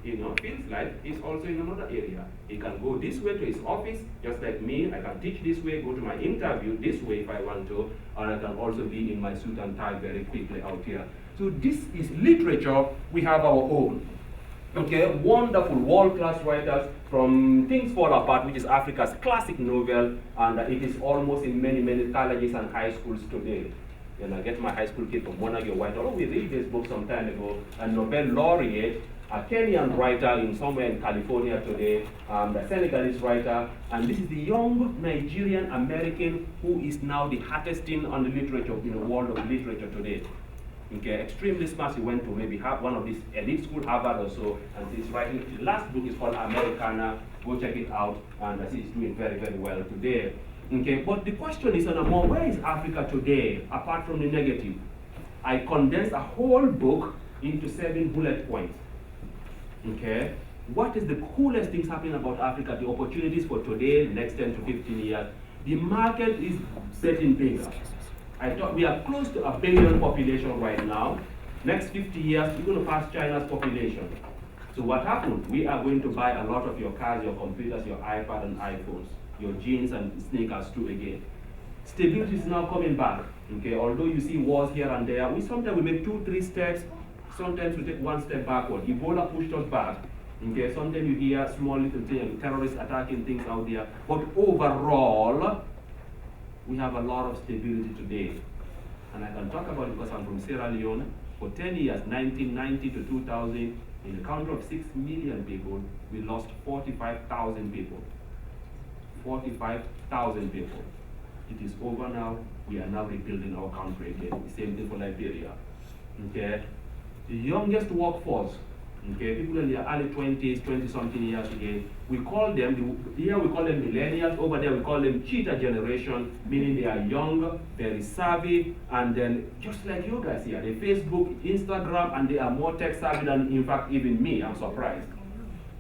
you know, feels like he's also in another area. He can go this way to his office, just like me. I can teach this way, go to my interview this way if I want to, and I can also be in my suit and tie very quickly out here. So this is literature, we have our own. Okay, wonderful world-class writers from Things Fall Apart, which is Africa's classic novel, and it is almost in many, many colleges and high schools today. And I get my high school kid from Monaghan White. Oh, we read this book some time ago. A Nobel laureate, a Kenyan writer in somewhere in California today, the Senegalese writer, and this is the young Nigerian American who is now the hottest thing on the literature, in the world of literature today. Okay, extremely smart. He went to maybe one of these elite school, Harvard or so, and he's writing. His last book is called Americana. Go check it out, and he's doing very, very well today. Okay, but the question is, more, where is Africa today, apart from the negative? I condensed a whole book into 7 bullet points. Okay, what is the coolest things happening about Africa? The opportunities for today, the next 10 to 15 years. The market is getting bigger. I thought we are close to 1 billion population right now. Next 50 years, we're going to pass China's population. So what happened? We are going to buy a lot of your cars, your computers, your iPad and iPhones, your jeans and sneakers too again. Stability is now coming back. Okay, although you see wars here and there, sometimes we make 2-3 steps, sometimes we take 1 step backward. Ebola pushed us back. Okay, sometimes you hear small little things, terrorists attacking things out there. But overall, we have a lot of stability today. And I can talk about it because I'm from Sierra Leone. For 10 years, 1990 to 2000, in a country of 6 million people, we lost 45,000 people. 45,000 people. It is over now. We are now rebuilding our country again. The same thing for Liberia. Okay? The youngest workforce, okay, people in their early 20s, 20-something years again, we call them, here we call them millennials, over there we call them cheetah generation, meaning they are young, very savvy, and then just like you guys here, they Facebook, Instagram, and they are more tech savvy than, in fact, even me. I'm surprised.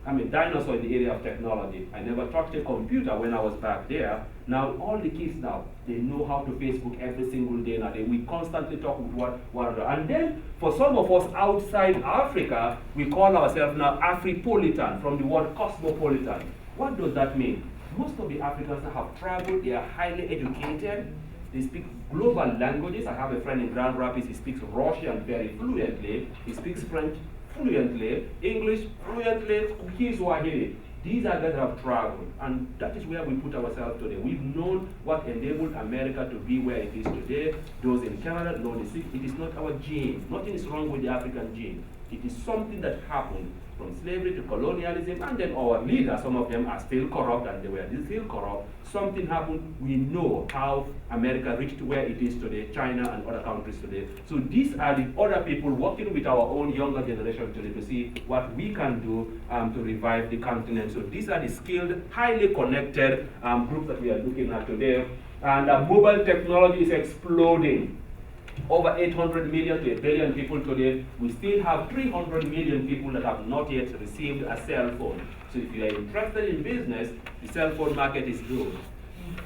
I'm a dinosaur in the area of technology. I never touched a computer when I was back there. Now, all the kids now, they know how to Facebook every single day now. We constantly talk with one another. And then, for some of us outside Africa, we call ourselves now Afripolitan, from the word cosmopolitan. What does that mean? Most of the Africans that have traveled, they are highly educated. They speak global languages. I have a friend in Grand Rapids, he speaks Russian very fluently. He speaks French fluently, English fluently, Kiswahili. These are guys that have traveled, and that is where we put ourselves today. We've known what enabled America to be where it is today. Those in Canada know this. It is not our gene. Nothing is wrong with the African gene. It is something that happened from slavery to colonialism, and then our leaders, some of them are still corrupt, and they were still corrupt. Something happened. We know how America reached where it is today, China and other countries today. So these are the other people working with our own younger generation today to see what we can do to revive the continent. So these are the skilled, highly connected groups that we are looking at today. And mobile technology is exploding. Over 800 million to 1 billion people today. We still have 300 million people that have not yet received a cell phone. So if you are interested in business, the cell phone market is good.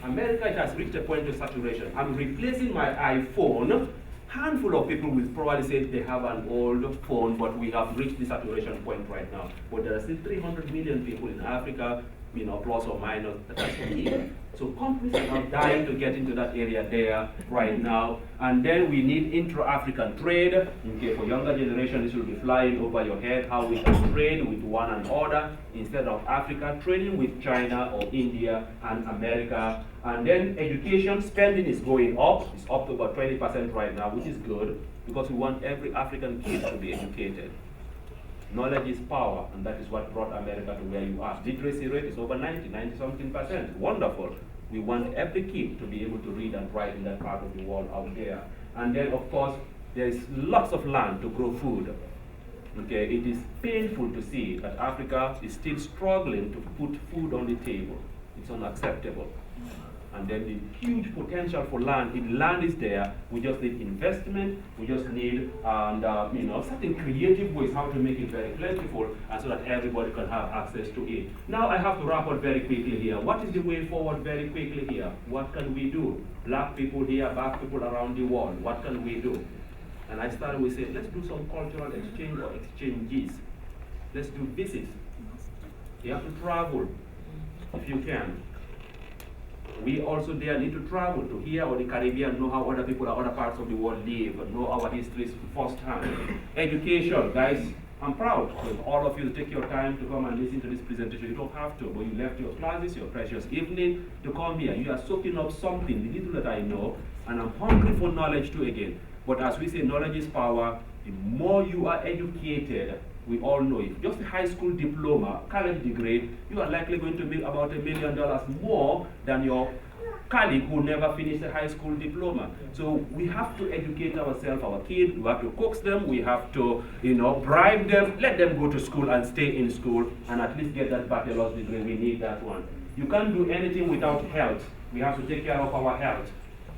America has reached a point of saturation. I'm replacing my iPhone. Handful of people will probably say they have an old phone, but we have reached the saturation point right now. But there are still 300 million people in Africa, plus or minus, that are still. So companies are now dying to get into that area there right now. And then we need intra-African trade. Okay, for younger generation, this will be flying over your head, how we can trade with one another instead of Africa, trading with China or India and America. And then education spending is going up. It's up to about 20% right now, which is good, because we want every African kid to be educated. Knowledge is power, and that is what brought America to where you are. Literacy rate is over 90-something%. Wonderful. We want every kid to be able to read and write in that part of the world out there. And then, of course, there is lots of land to grow food. Okay, it is painful to see that Africa is still struggling to put food on the table. It's unacceptable. And then the huge potential for land. If land is there, we just need investment. We just need, certain creative ways how to make it very plentiful, and so that everybody can have access to it. Now I have to wrap up very quickly here. What is the way forward very quickly here? What can we do? Black people here, black people around the world. What can we do? And I started with saying, let's do some cultural exchange or exchanges. Let's do visits. You have to travel if you can. We also there need to travel to here or the Caribbean, know how other people in other parts of the world live, and know our histories firsthand. Education, guys, I'm proud of all of you to take your time to come and listen to this presentation. You don't have to, but you left your classes, your precious evening to come here. You are soaking up something, the little that I know, and I'm hungry for knowledge too again. But as we say, knowledge is power. The more you are educated, we all know it. Just a high school diploma, college degree, you are likely going to make about $1 million more than your colleague who never finished a high school diploma. So we have to educate ourselves, our kids, we have to coax them, we have to, bribe them, let them go to school and stay in school and at least get that bachelor's degree. We need that one. You can't do anything without health. We have to take care of our health.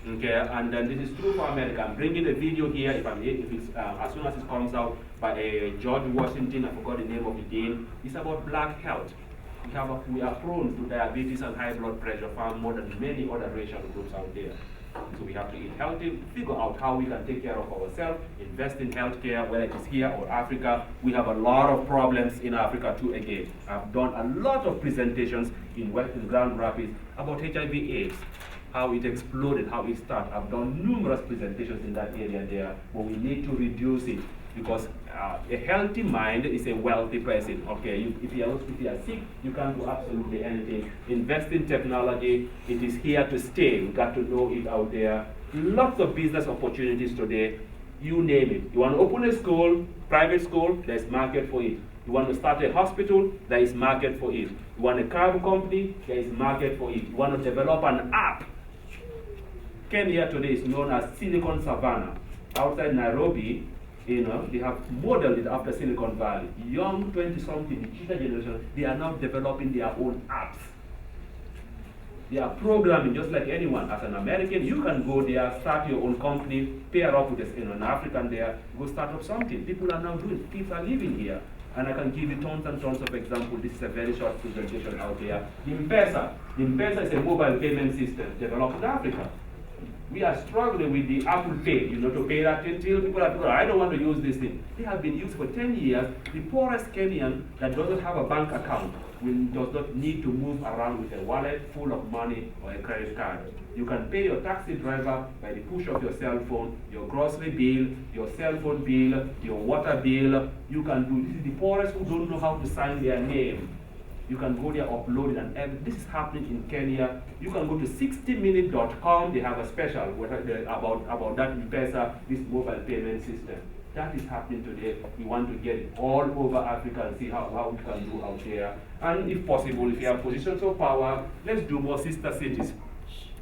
Okay, and then this is true for America. I'm bringing a video here, if it's as soon as it comes out, by George Washington. I forgot the name of the dean. It's about black health. We are prone to diabetes and high blood pressure far more than many other racial groups out there. So we have to eat healthy, figure out how we can take care of ourselves, invest in healthcare, whether it is here or Africa. We have a lot of problems in Africa too again. I've done a lot of presentations in Grand Rapids about HIV/AIDS. How it exploded, how it started. I've done numerous presentations in that area there, but we need to reduce it because a healthy mind is a wealthy person. Okay, if you are sick, you can't do absolutely anything. Invest in technology. It is here to stay. We got to know it out there. Lots of business opportunities today. You name it. You want to open a school, private school, there's market for it. You want to start a hospital, there is market for it. You want a car company, there is market for it. You want to develop an app. Kenya today is known as Silicon Savannah. Outside Nairobi, they have modeled it after Silicon Valley. Young 20-something, the future generation, they are now developing their own apps. They are programming just like anyone. As an American, you can go there, start your own company, pair up with an African there, go start up something. People are now doing it. People are living here. And I can give you tons and tons of examples. This is a very short presentation out there. The M-Pesa is a mobile payment system developed in Africa. We are struggling with the Apple Pay, to pay that till people are, I don't want to use this thing. They have been used for 10 years. The poorest Kenyan that doesn't have a bank account does not need to move around with a wallet full of money or a credit card. You can pay your taxi driver by the push of your cell phone, your grocery bill, your cell phone bill, your water bill. You can do, this is the poorest who don't know how to sign their name. You can go there, upload it, and this is happening in Kenya. You can go to 60minute.com. They have a special about that M-Pesa, this mobile payment system. That is happening today. We want to get it all over Africa and see how we can do out there. And if possible, if you have positions of power, let's do more sister cities.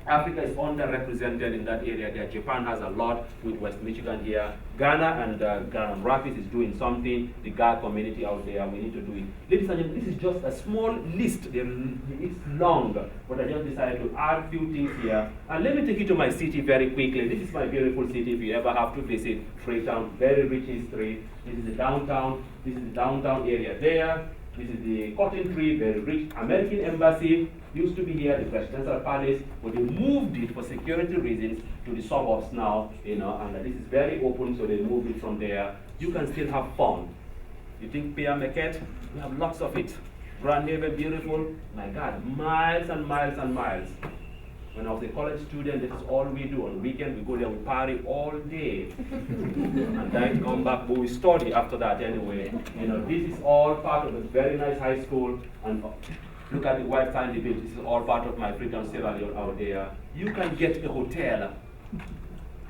Africa is underrepresented in that area there. Japan has a lot with West Michigan here. Ghana and Grand Rapids is doing something. The Ga community out there, we need to do it. Ladies and gentlemen, this is just a small list. It's long, but I just decided to add a few things here. And let me take you to my city very quickly. This is my beautiful city if you ever have to visit Freetown. Very rich history. This is the downtown. This is the downtown area there. This is the Cotton Tree, very rich. American Embassy used to be here, the Presidential Palace, but they moved it for security reasons to the suburbs now, and this is very open, so they moved it from there. You can still have fun. You think Pierre Marquette? We have lots of it. Grand Haven, beautiful. My God, miles and miles and miles. When I was a college student, this is all we do. On weekend, we go there, we party all day. And then come back, but we study after that anyway. This is all part of a very nice high school. And look at the white sandy beach. This is all part of my Freetown Sierra Leone out there. You can get a hotel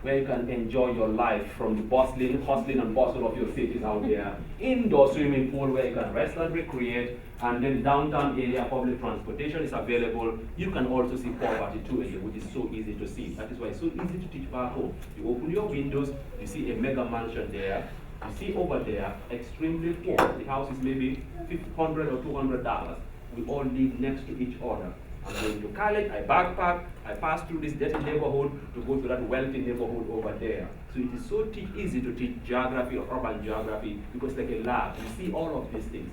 where you can enjoy your life from the hustling and bustle of your cities out there. Indoor swimming pool where you can rest and recreate. And then downtown area, public transportation is available. You can also see poverty too, which is so easy to see. That is why it's so easy to teach back home. You open your windows, you see a mega mansion there. You see over there, extremely poor. The house is maybe $100 or $200. We all live next to each other. I'm going to college, I backpack, I pass through this dirty neighborhood to go to that wealthy neighborhood over there. So it is so easy to teach geography or urban geography because it's like a lab. You see all of these things.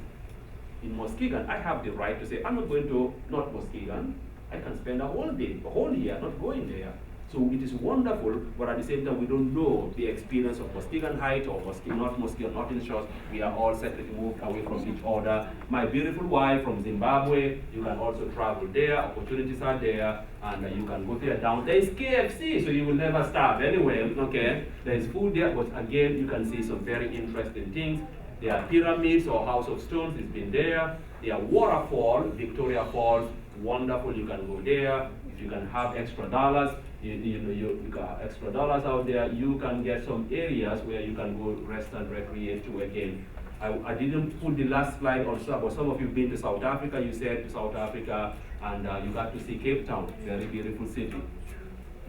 In Muskegon, I have the right to say, I'm not going to North Muskegon. I can spend a whole day, a whole year not going there. So it is wonderful, but at the same time, we don't know the experience of Muskegon Heights or North Muskegon, Northern Shores. We are all separately moved away from each other. My beautiful wife from Zimbabwe, you can also travel there. Opportunities are there, and you can go there down. There is KFC, so you will never starve anyway, okay? There is food there, but again, you can see some very interesting things. There are pyramids or House of Stones, it's been there. There are waterfall, Victoria Falls, wonderful, you can go there. If you can have extra dollars, you got extra dollars out there, you can get some areas where you can go rest and recreate too again. I didn't put the last slide on stuff, but some of you have been to South Africa, you said to South Africa, and you got to see Cape Town, very beautiful city.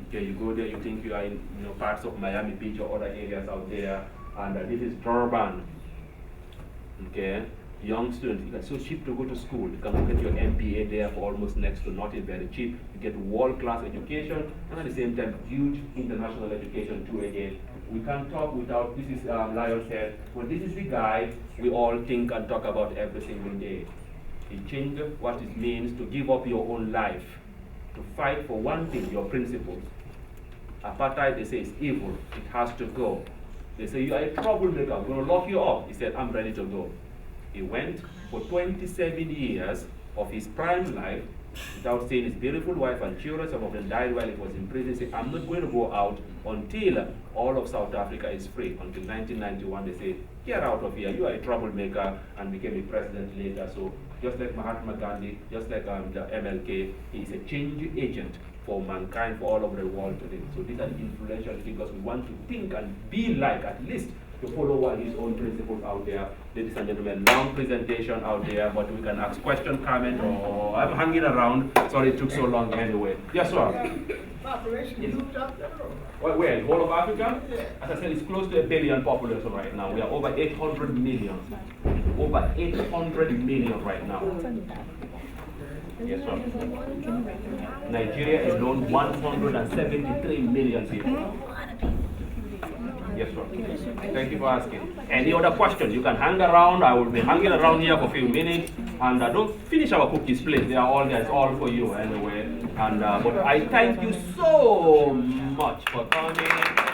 Okay, you go there, you think you are in parts of Miami Beach or other areas out there, and this is Durban. Okay, young students, it's so cheap to go to school. You can go get your MBA there for almost next to nothing, very cheap. You get world-class education, and at the same time, huge international education too again. We can't talk without, this is Lion's Head, but this is the guy we all think and talk about every single day. He changed what it means to give up your own life, to fight for one thing, your principles. Apartheid, they say, is evil. It has to go. They say, you are a troublemaker, we're going to lock you up. He said, I'm ready to go. He went for 27 years of his prime life without seeing his beautiful wife and children. Some of them died while he was in prison. He said, I'm not going to go out until all of South Africa is free. Until 1991, they said, get out of here, you are a troublemaker, and became a president later. So just like Mahatma Gandhi, just like the MLK, he is a change agent for mankind, for all over the world today. So these are the influential figures we want to think and be like, at least to follow what his own principles out there. Ladies and gentlemen, long presentation out there, but we can ask question, comment, or I'm hanging around. Sorry it took so long anyway. Yes, sir. Population moved up there. Where? The whole of Africa? As I said, it's close to 1 billion population right now. We are over 800 million. Over 800 million right now. Yes, sir. Nigeria alone, 173 million people. Yes, sir. Thank you for asking. Any other question? You can hang around. I will be hanging around here for a few minutes. And don't finish our cookies, please. They are all there. It's all for you anyway. And but I thank you so much for coming.